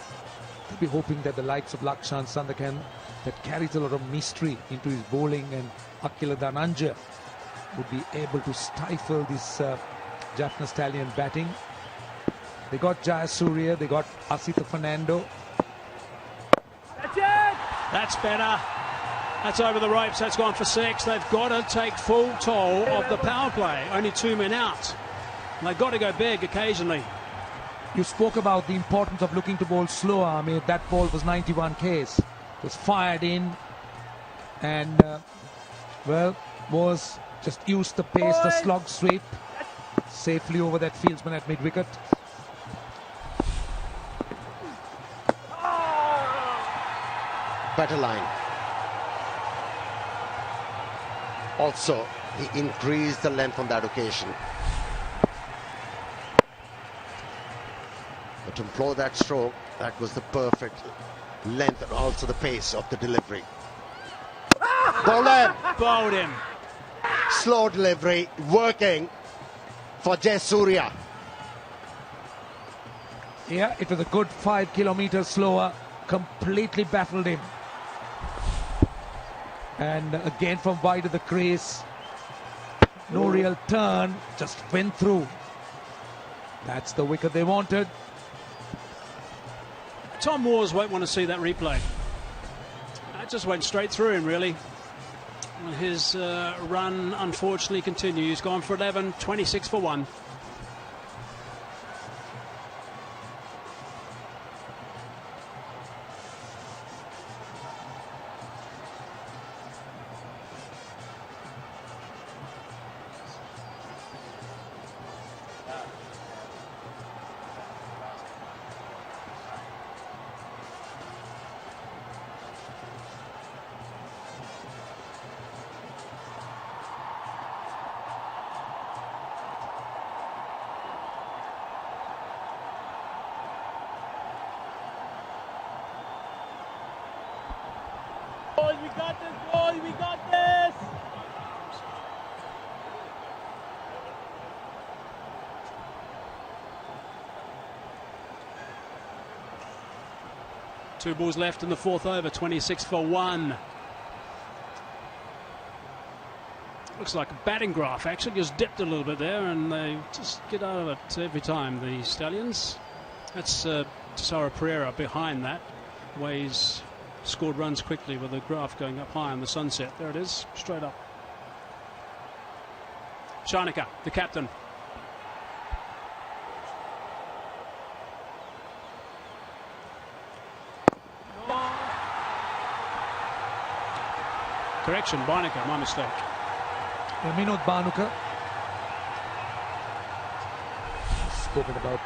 They'll be hoping that the likes of Lakshan Sandakan, that carries a lot of mystery into his bowling, and Akila Dhananjaya would be able to stifle this Jaffna Stallion batting. They got Jayasuriya, they got Asitha Fernando. That's it! That's better. That's over the ropes. That's gone for 6. They've got to take full toll of the power play. Only 2 men out. And they've got to go big occasionally. You spoke about the importance of looking to bowl slower. I mean, that ball was 91 Ks. It was fired in and, well, was just used the pace, the slog sweep safely over that fieldsman at mid-wicket. Better line. Also, he increased the length on that occasion. But to employ that stroke, that was the perfect length and also the pace of the delivery. Bowled him. Slow delivery, working for Jayasuriya. Yeah, it was a good 5 kilometers slower. Completely baffled him. And again from wide of the crease. No real turn, just went through. That's the wicket they wanted. Tom Moores won't want to see that replay. That just went straight through him, really. His run unfortunately continues. Gone for 11, 26 for 1. We got this, boys. We got this. Two balls left in the fourth over, 26 for 1. Looks like a batting graph, actually, just dipped a little bit there, and they just get out of it every time, the Stallions. That's Tisara Pereira behind that. Ways scored runs quickly with the graph going up high in the sunset. There it is, straight up. Sharnika, the captain. Correction, Barnica, my mistake. Minot Banuka. Spoken about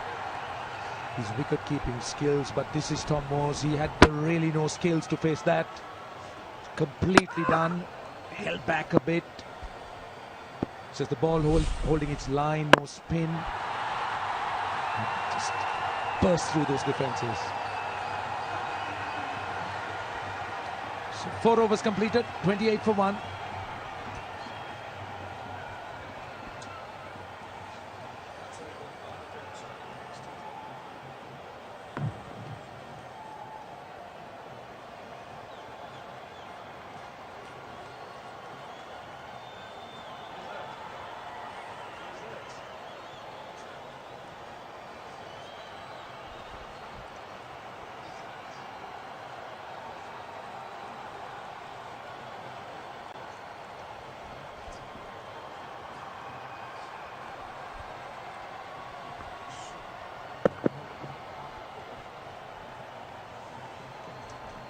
his wicket-keeping skills, but this is Tom Moores. He had really no skills to face that. Completely done. Held back a bit. Says the ball holding its line, no spin. Just burst through those defenses. So 4 overs completed, 28 for 1.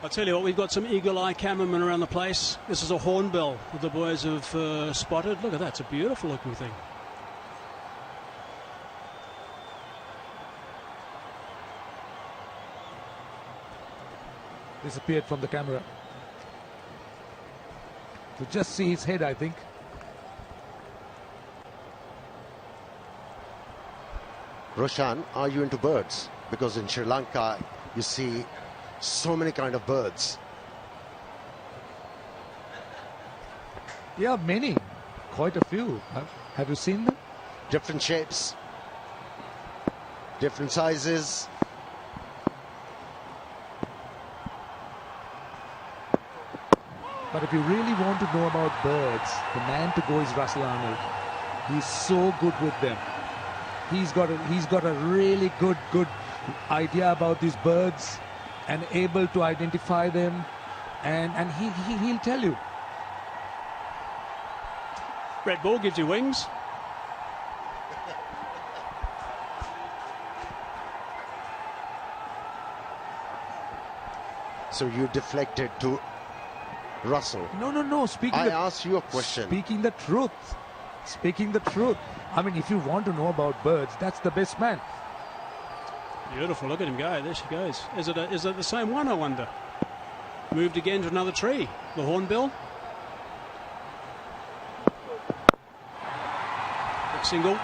I'll tell you what, we've got some eagle-eye cameramen around the place. This is a hornbill that the boys have spotted. Look at that, it's a beautiful looking thing. Disappeared from the camera. To just see his head, I think. Roshan, are you into birds? Because in Sri Lanka, you see so many kind of birds. Yeah, many. Quite a few. Have you seen them? Different shapes, different sizes. But if you really want to know about birds, the man to go is Russell Arnold. He's so good with them. He's got a really good idea about these birds and able to identify them, and he'll tell you. Red ball gives you wings. So you deflected to Russell. No. I asked you a question. Speaking the truth. I mean, if you want to know about birds, that's the best man. Beautiful, look at him go. There she goes. Is it the same one, I wonder? Moved again to another tree. The hornbill. Big single.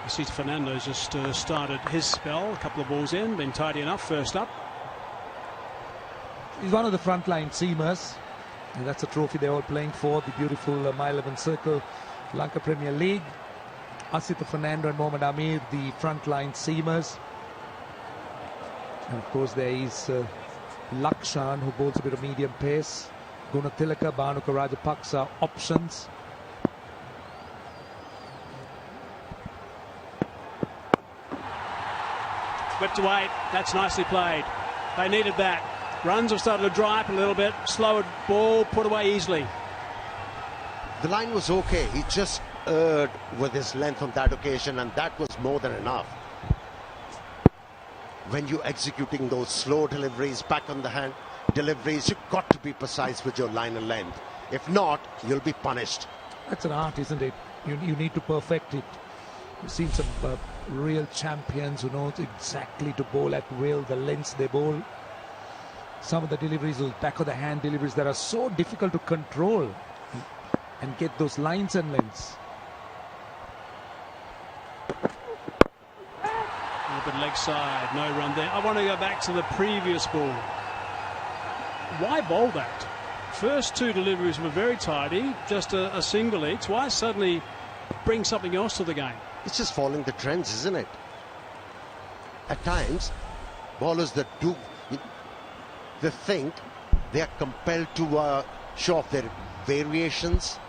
I see Fernando's just started his spell. A couple of balls in, been tidy enough, first up. He's one of the frontline seamers. And that's a trophy they're all playing for, the beautiful My 11 Circle Lanka Premier League. Asita Fernando and Mohammad Amir, the frontline seamers. And of course there is Lakshan, who bowls a bit of medium pace. Gunatilaka, Bhanuka Rajapaksa, options. Whipped away, that's nicely played. They needed that. Runs have started to dry up a little bit. Slower ball, put away easily. The line was okay. He just erred with his length on that occasion, and that was more than enough. When you're executing those slow deliveries, back on the hand deliveries, you've got to be precise with your line and length. If not, you'll be punished. That's an art, isn't it? You need to perfect it. We've seen some real champions who know exactly to bowl at will, the lengths they bowl. Some of the deliveries, those back of the hand deliveries that are so difficult to control and get those lines and lengths. A little bit leg side, no run there. I want to go back to the previous ball. Why bowl that? First two deliveries were very tidy, just a single each. Why suddenly bring something else to the game? It's just following the trends, isn't it? At times, bowlers that do, they think they are compelled to show off their variations.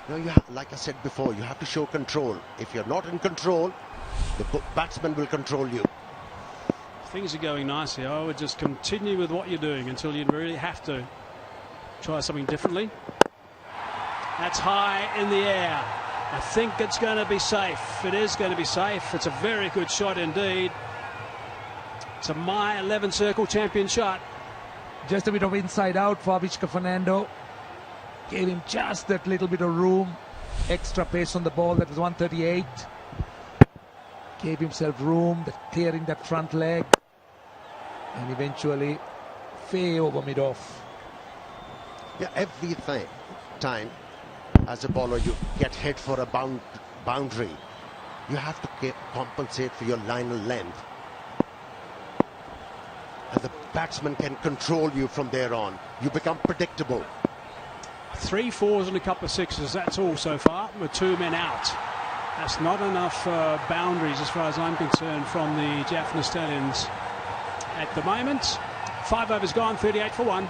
You know, like I said before, you have to show control. If you're not in control, the batsman will control you. Things are going nicely. I would just continue with what you're doing until you really have to try something differently. That's high in the air. I think it's going to be safe. It is going to be safe. It's a very good shot indeed. It's a my 11 circle champion shot. Just a bit of inside out for Avishka Fernando. Gave him just that little bit of room. Extra pace on the ball. That was 138. Gave himself room, clearing that front leg. And eventually, way over mid-off. Yeah, every time as a bowler you get hit for a boundary, you have to compensate for your line of length. And the batsman can control you from there on. You become predictable. 3 4s and a couple of 6s. That's all so far, with 2 men out. That's not enough boundaries as far as I'm concerned from the Jaffna Stallions at the moment. 5 overs gone, 38 for 1.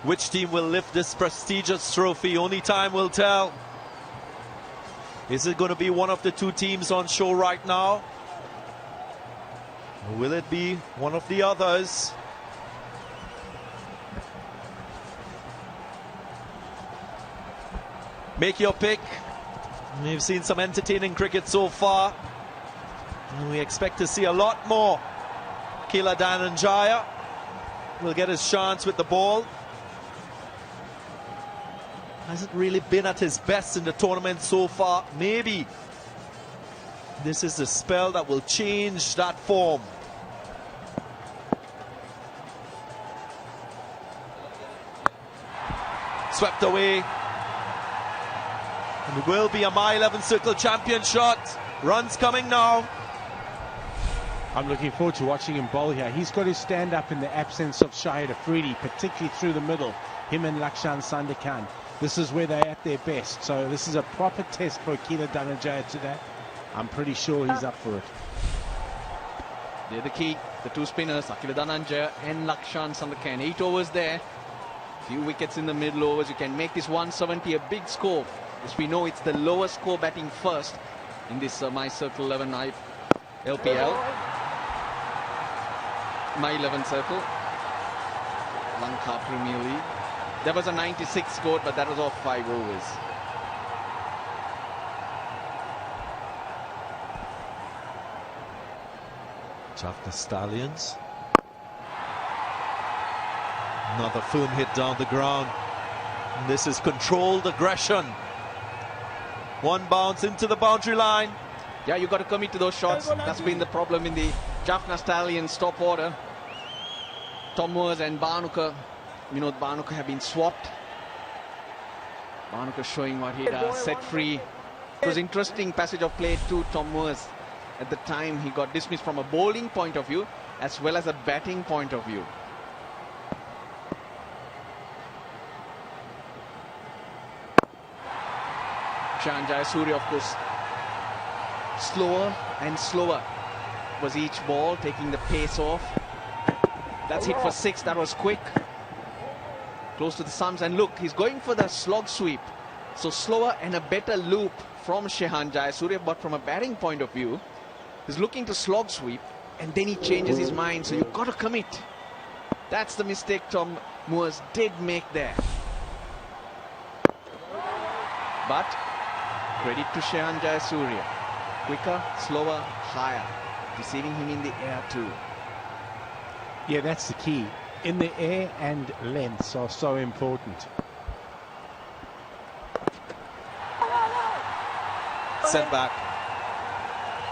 Which team will lift this prestigious trophy? Only time will tell. Is it going to be one of the two teams on show right now? Or will it be one of the others? Make your pick. We've seen some entertaining cricket so far. And we expect to see a lot more. Kila Dhananjaya will get his chance with the ball. Hasn't really been at his best in the tournament so far. Maybe this is the spell that will change that form. Swept away. And it will be a my 11 circle champion shot. Runs coming now. I'm looking forward to watching him bowl here. He's got to stand up in the absence of Shahid Afridi, particularly through the middle. Him and Lakshan Sandakan. This is where they're at their best. So this is a proper test for Kila Dhananjaya today. I'm pretty sure he's up for it. They're the key. The two spinners, Kila Dhananjaya and Lakshan Sandakan. 8 overs there. Few wickets in the middle overs. You can make this 170 a big score. As we know, it's the lowest score batting first in this My Circle 11 LPL. My 11 Circle. Lanka Premier League. There was a 96 scored, but that was off 5 overs. Jaffna Stallions. Another firm hit down the ground. And this is controlled aggression. One bounce into the boundary line. Yeah, you got to commit to those shots. That's been the problem in the Jaffna Stallions top order. Tom Moores and Bhanuka. Bhanuka have been swapped. Bhanuka showing what he does. Set free. It was interesting passage of play to Tom Moores. At the time, he got dismissed from a bowling point of view as well as a batting point of view. Shehan Jayasuriya, of course, slower and slower was each ball, taking the pace off. That's hit for 6. That was quick. Close to the sums, and look, he's going for the slog sweep. So slower and a better loop from Shehan Jayasuriya, but from a batting point of view, he's looking to slog sweep, and then he changes his mind. So you've got to commit. That's the mistake Tom Moores did make there. But credit to Shayan Jayasuriya. Quicker, slower, higher. Deceiving him in the air too. Yeah, that's the key. In the air and lengths are so important. Sent back.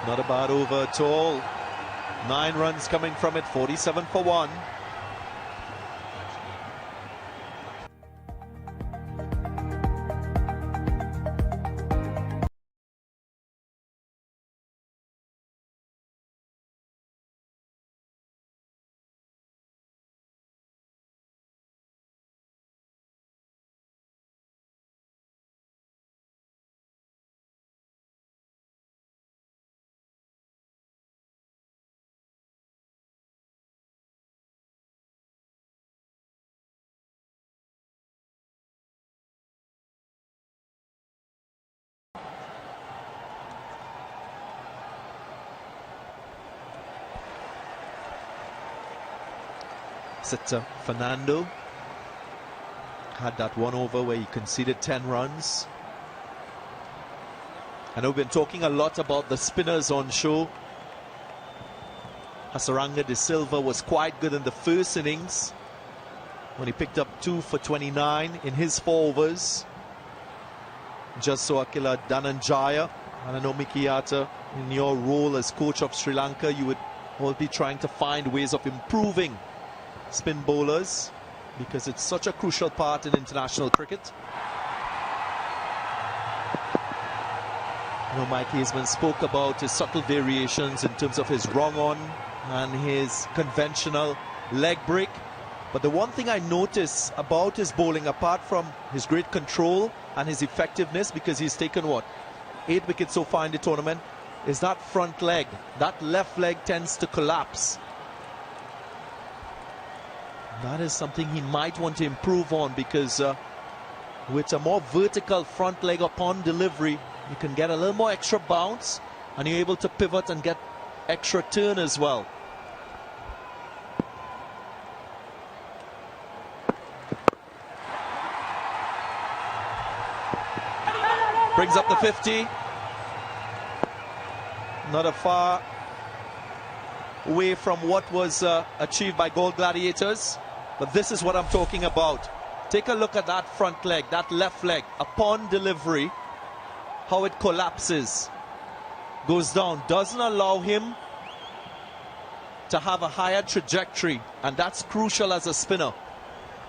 Not a bad over at all. 9 runs coming from it, 47 for 1. Fernando had that 1 over where he conceded 10 runs. I know we've been talking a lot about the spinners on show. Hasaranga de Silva was quite good in the first innings when he picked up 2 for 29 in his 4 overs. Just so Akila Dhananjaya, and I know Mikiyata, in your role as coach of Sri Lanka, you would all be trying to find ways of improving spin bowlers, because it's such a crucial part in international cricket. You know, Mike Haseman spoke about his subtle variations in terms of his wrong on and his conventional leg break. But the one thing I notice about his bowling, apart from his great control and his effectiveness, because he's taken, what, 8 wickets so far in the tournament, is that front leg. That left leg tends to collapse. That is something he might want to improve on, because with a more vertical front leg upon delivery, you can get a little more extra bounce and you're able to pivot and get extra turn as well. Brings up the 50. Not a far away from what was achieved by Gold Gladiators. But this is what I'm talking about. Take a look at that front leg, that left leg. Upon delivery, how it collapses, goes down, doesn't allow him to have a higher trajectory. And that's crucial as a spinner.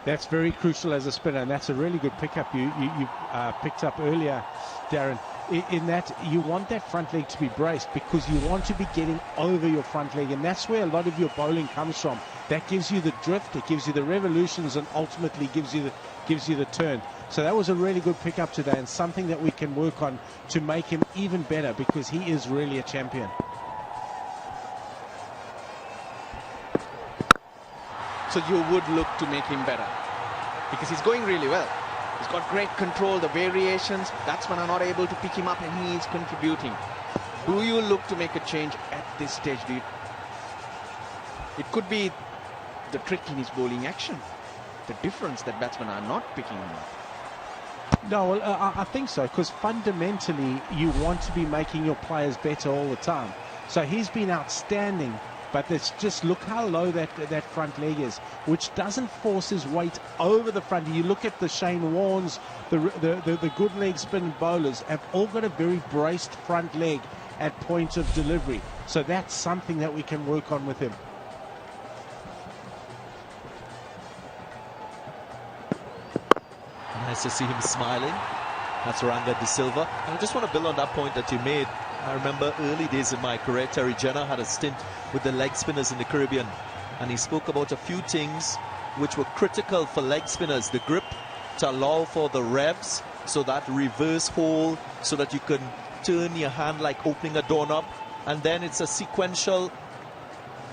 That's very crucial as a spinner, and that's a really good pickup you picked up earlier, Darren. In that you want that front leg to be braced, because you want to be getting over your front leg, and that's where a lot of your bowling comes from. That gives you the drift, it gives you the revolutions, and ultimately gives you the turn. So that was a really good pickup today, and something that we can work on to make him even better, because he is really a champion. So you would look to make him better, because he's going really well. He's got great control, the variations. Batsmen are not able to pick him up, and he is contributing. Do you look to make a change at this stage? It could be the trick in his bowling action, the difference that batsmen are not picking him up. No, well, I think so, because fundamentally you want to be making your players better all the time. So he's been outstanding. But let's just look how low that front leg is, which doesn't force his weight over the front. You look at the Shane Warnes, the good leg spin bowlers have all got a very braced front leg at point of delivery. So that's something that we can work on with him. Nice to see him smiling. That's Hasaranga de Silva. And I just want to build on that point that you made. I remember early days in my career, Terry Jenner had a stint with the leg spinners in the Caribbean, and he spoke about a few things which were critical for leg spinners. The grip, to allow for the revs, so that reverse hold, so that you can turn your hand like opening a doorknob, and then it's a sequential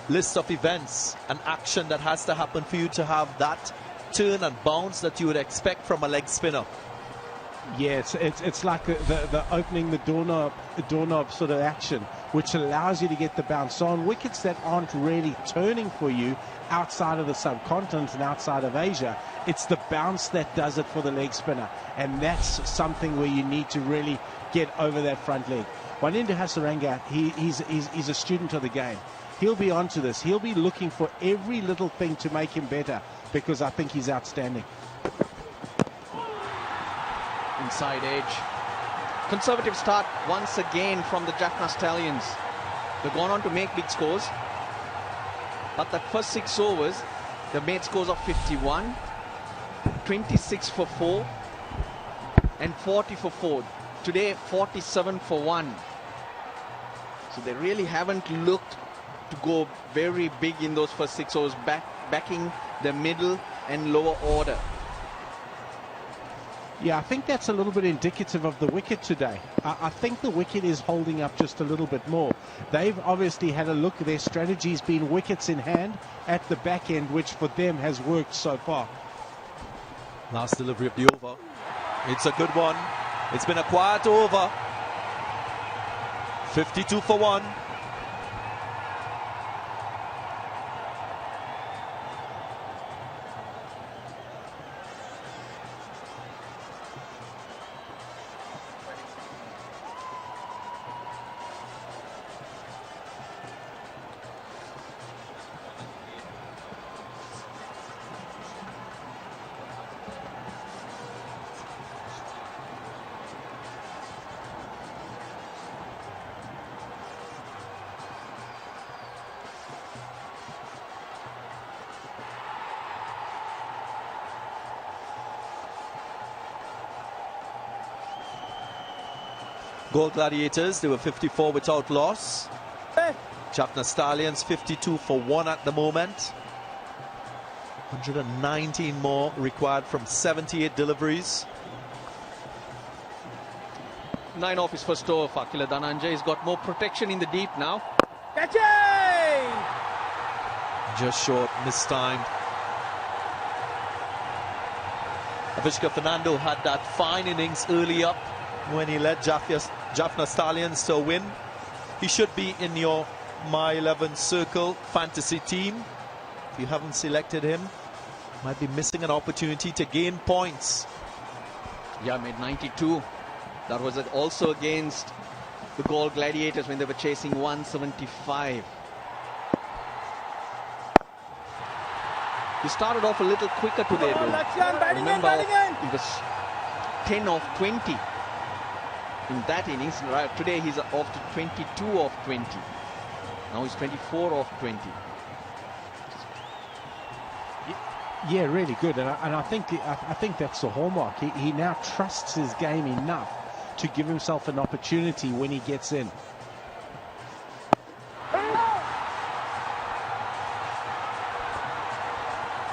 list of events and action that has to happen for you to have that turn and bounce that you would expect from a leg spinner. Yeah, it's like the opening the doorknob sort of action, which allows you to get the bounce on. Wickets that aren't really turning for you outside of the subcontinent and outside of Asia, it's the bounce that does it for the leg spinner. And that's something where you need to really get over that front leg. Wanindu Hasaranga, he's a student of the game. He'll be onto this. He'll be looking for every little thing to make him better, because I think he's outstanding. Inside edge. Conservative start once again from the Jaffna Stallions. They've gone on to make big scores. But that first 6 overs, they made scores of 51, 26 for 4, and 40 for 4. Today, 47 for 1. So they really haven't looked to go very big in those first 6 overs, backing the middle and lower order. Yeah, I think that's a little bit indicative of the wicket today. I think the wicket is holding up just a little bit more. They've obviously had a look. Their strategy's been wickets in hand at the back end, which for them has worked so far. Last delivery of the over. It's a good one. It's been a quiet over. 52 for 1. Gold Gladiators, they were 54 without loss. Jaffna Stallions, 52 for 1 at the moment. 119 more required from 78 deliveries. 9 off his first over for Akila Dhananjay. He's got more protection in the deep now. Catch it! Just short, mistimed. Avishka Fernando had that fine innings early up when he led Jaffna Stallions to a win. He should be in your My 11 Circle fantasy team. If you haven't selected him, might be missing an opportunity to gain points. Yeah, made 92. That was also against the Gold Gladiators when they were chasing 175. He started off a little quicker today, though. Remember, he was 10 off 20 in that innings. Right, today he's off to 22 off 20. Now he's 24 off 20. Yeah, really good, and I think that's the hallmark. He now trusts his game enough to give himself an opportunity when he gets in.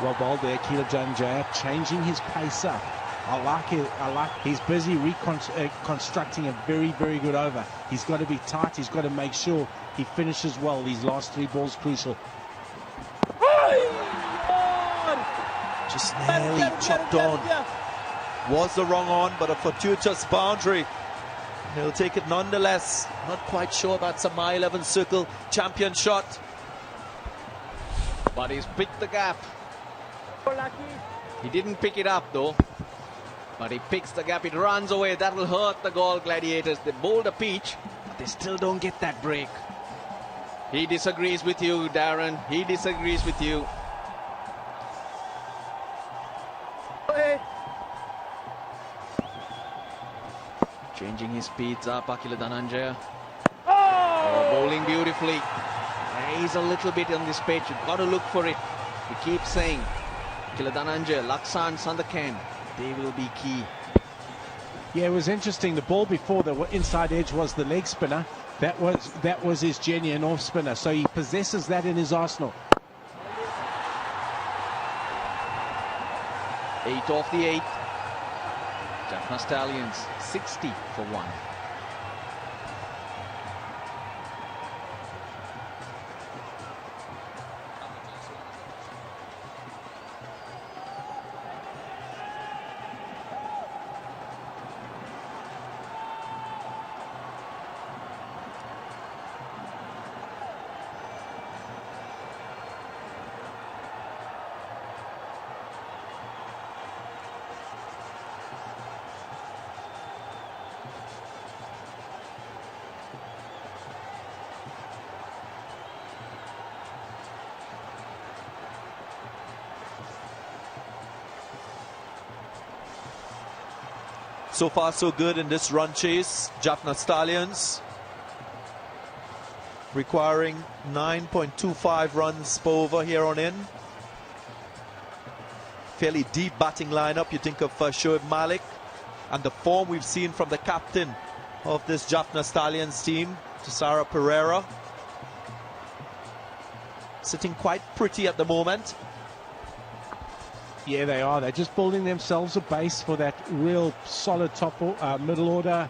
Well bowled there, Akila Dhananjay, changing his pace up. I like it. He's busy reconstructing a very, very good over. He's got to be tight. He's got to make sure he finishes well. These last 3 balls crucial. Just nearly chopped on. Was the wrong on, but a fortuitous boundary. He'll take it nonetheless. Not quite sure that's a My 11 Circle champion shot. But he's picked the gap. He didn't pick it up though. But he picks the gap. It runs away. That will hurt the Gold Gladiators. They bowled a peach, but they still don't get that break. He disagrees with you, Darren. He disagrees with you. Changing his speeds up, Akila Dhananjay. Oh, bowling beautifully. He's a little bit on this pitch. You've got to look for it. We keep saying, Akila Dhananjay, Laksan, Sandakan, they will be key. Yeah, it was interesting. The ball before the inside edge was the leg spinner. That was his genuine off spinner. So he possesses that in his arsenal. 8 off the 8. Jaffna Stallions 60 for 1. So far, so good in this run chase. Jaffna Stallions requiring 9.25 runs per over here on in. Fairly deep batting lineup. You think of Shoaib Malik and the form we've seen from the captain of this Jaffna Stallions team, Sarah Pereira. Sitting quite pretty at the moment. Yeah, they are. They're just building themselves a base for that real solid top middle order.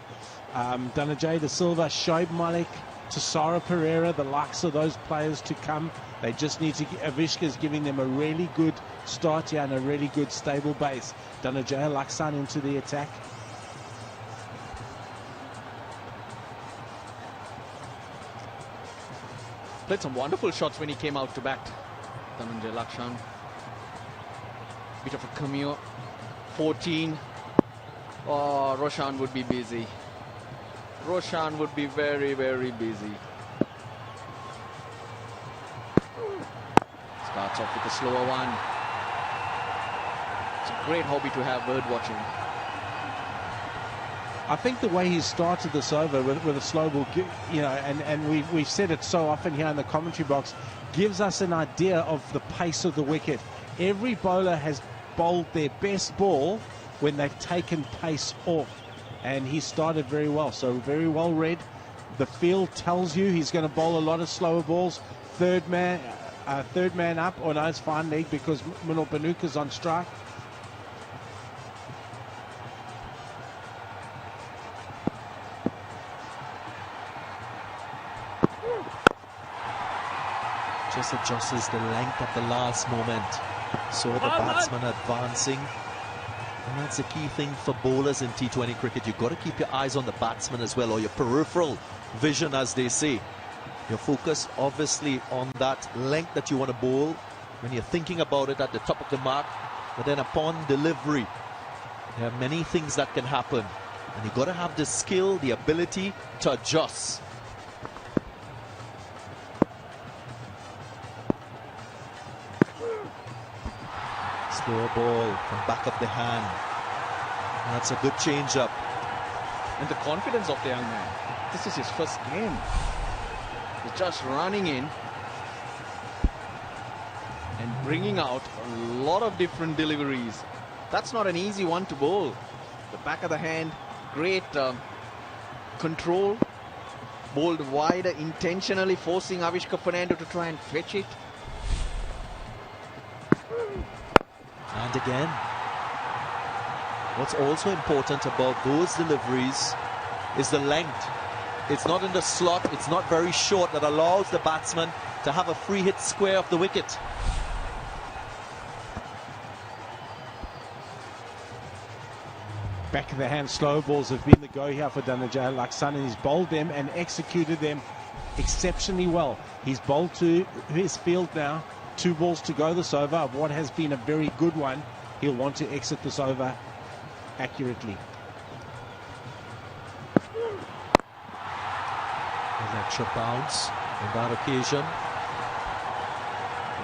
Danajay De Silva, Shoaib Malik, Sarah Pereira, the likes of those players to come. They just need to Avishka's giving them a really good start here and a really good stable base. Danajay Laksan into the attack. Played some wonderful shots when he came out to bat. Dhananjay Lakshan. Bit of a cameo. 14. Oh, Roshan would be busy. Roshan would be very, very busy. Starts off with a slower one. It's a great hobby to have, bird watching. I think the way he started this over with a slow ball, you know, and we've said it so often here in the commentary box, gives us an idea of the pace of the wicket. Every bowler has bowled their best ball when they've taken pace off, and he started very well, so very well read. The field tells you he's going to bowl a lot of slower balls. Third man up, or no, it's fine leg because Minal Banuka's on strike. Just adjusts the length at the last moment. Saw the batsman advancing. And that's the key thing for bowlers in T20 cricket. You've got to keep your eyes on the batsman as well, or your peripheral vision, as they say. Your focus, obviously, on that length that you want to bowl when you're thinking about it at the top of the mark. But then upon delivery, there are many things that can happen. And you've got to have the skill, the ability to adjust. Slow ball from back of the hand. And that's a good change-up. And the confidence of the young man. This is his first game. He's just running in and bringing out a lot of different deliveries. That's not an easy one to bowl. The back of the hand, great control. Bowled wider, intentionally forcing Avishka Fernando to try and fetch it. And again, what's also important about those deliveries is the length. It's not in the slot, it's not very short, that allows the batsman to have a free hit square of the wicket. Back of the hand slow balls have been the go here for Danajay Laksan, and he's bowled them and executed them exceptionally well. He's bowled to his field now. 2 balls to go this over of what has been a very good one. He'll want to exit this over accurately. An extra bounce on that occasion.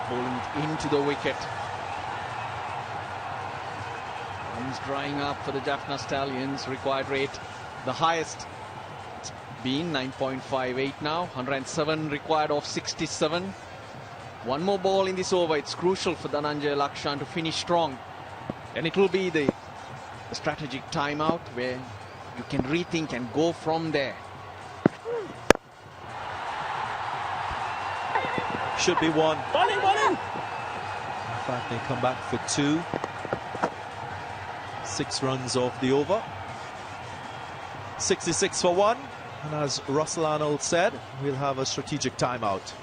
Bowling into the wicket. Runs drying up for the Jaffna Stallions. Required rate, the highest it's been 9.58 now. 107 required of 67. One more ball in this over. It's crucial for Dhananjay Lakshan to finish strong. And it will be the strategic timeout where you can rethink and go from there. Should be one. Bowling, bowling. In fact, they come back for 2. 6 runs off the over. 66 for 1. And as Russell Arnold said, we'll have a strategic timeout.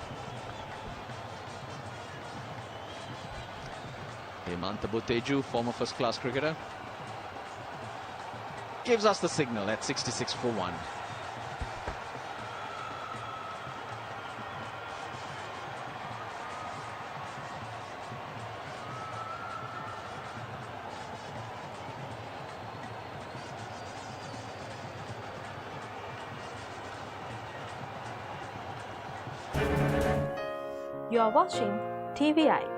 Hemanta Buteju, former first-class cricketer, gives us the signal at 66 for 1. You are watching TVI.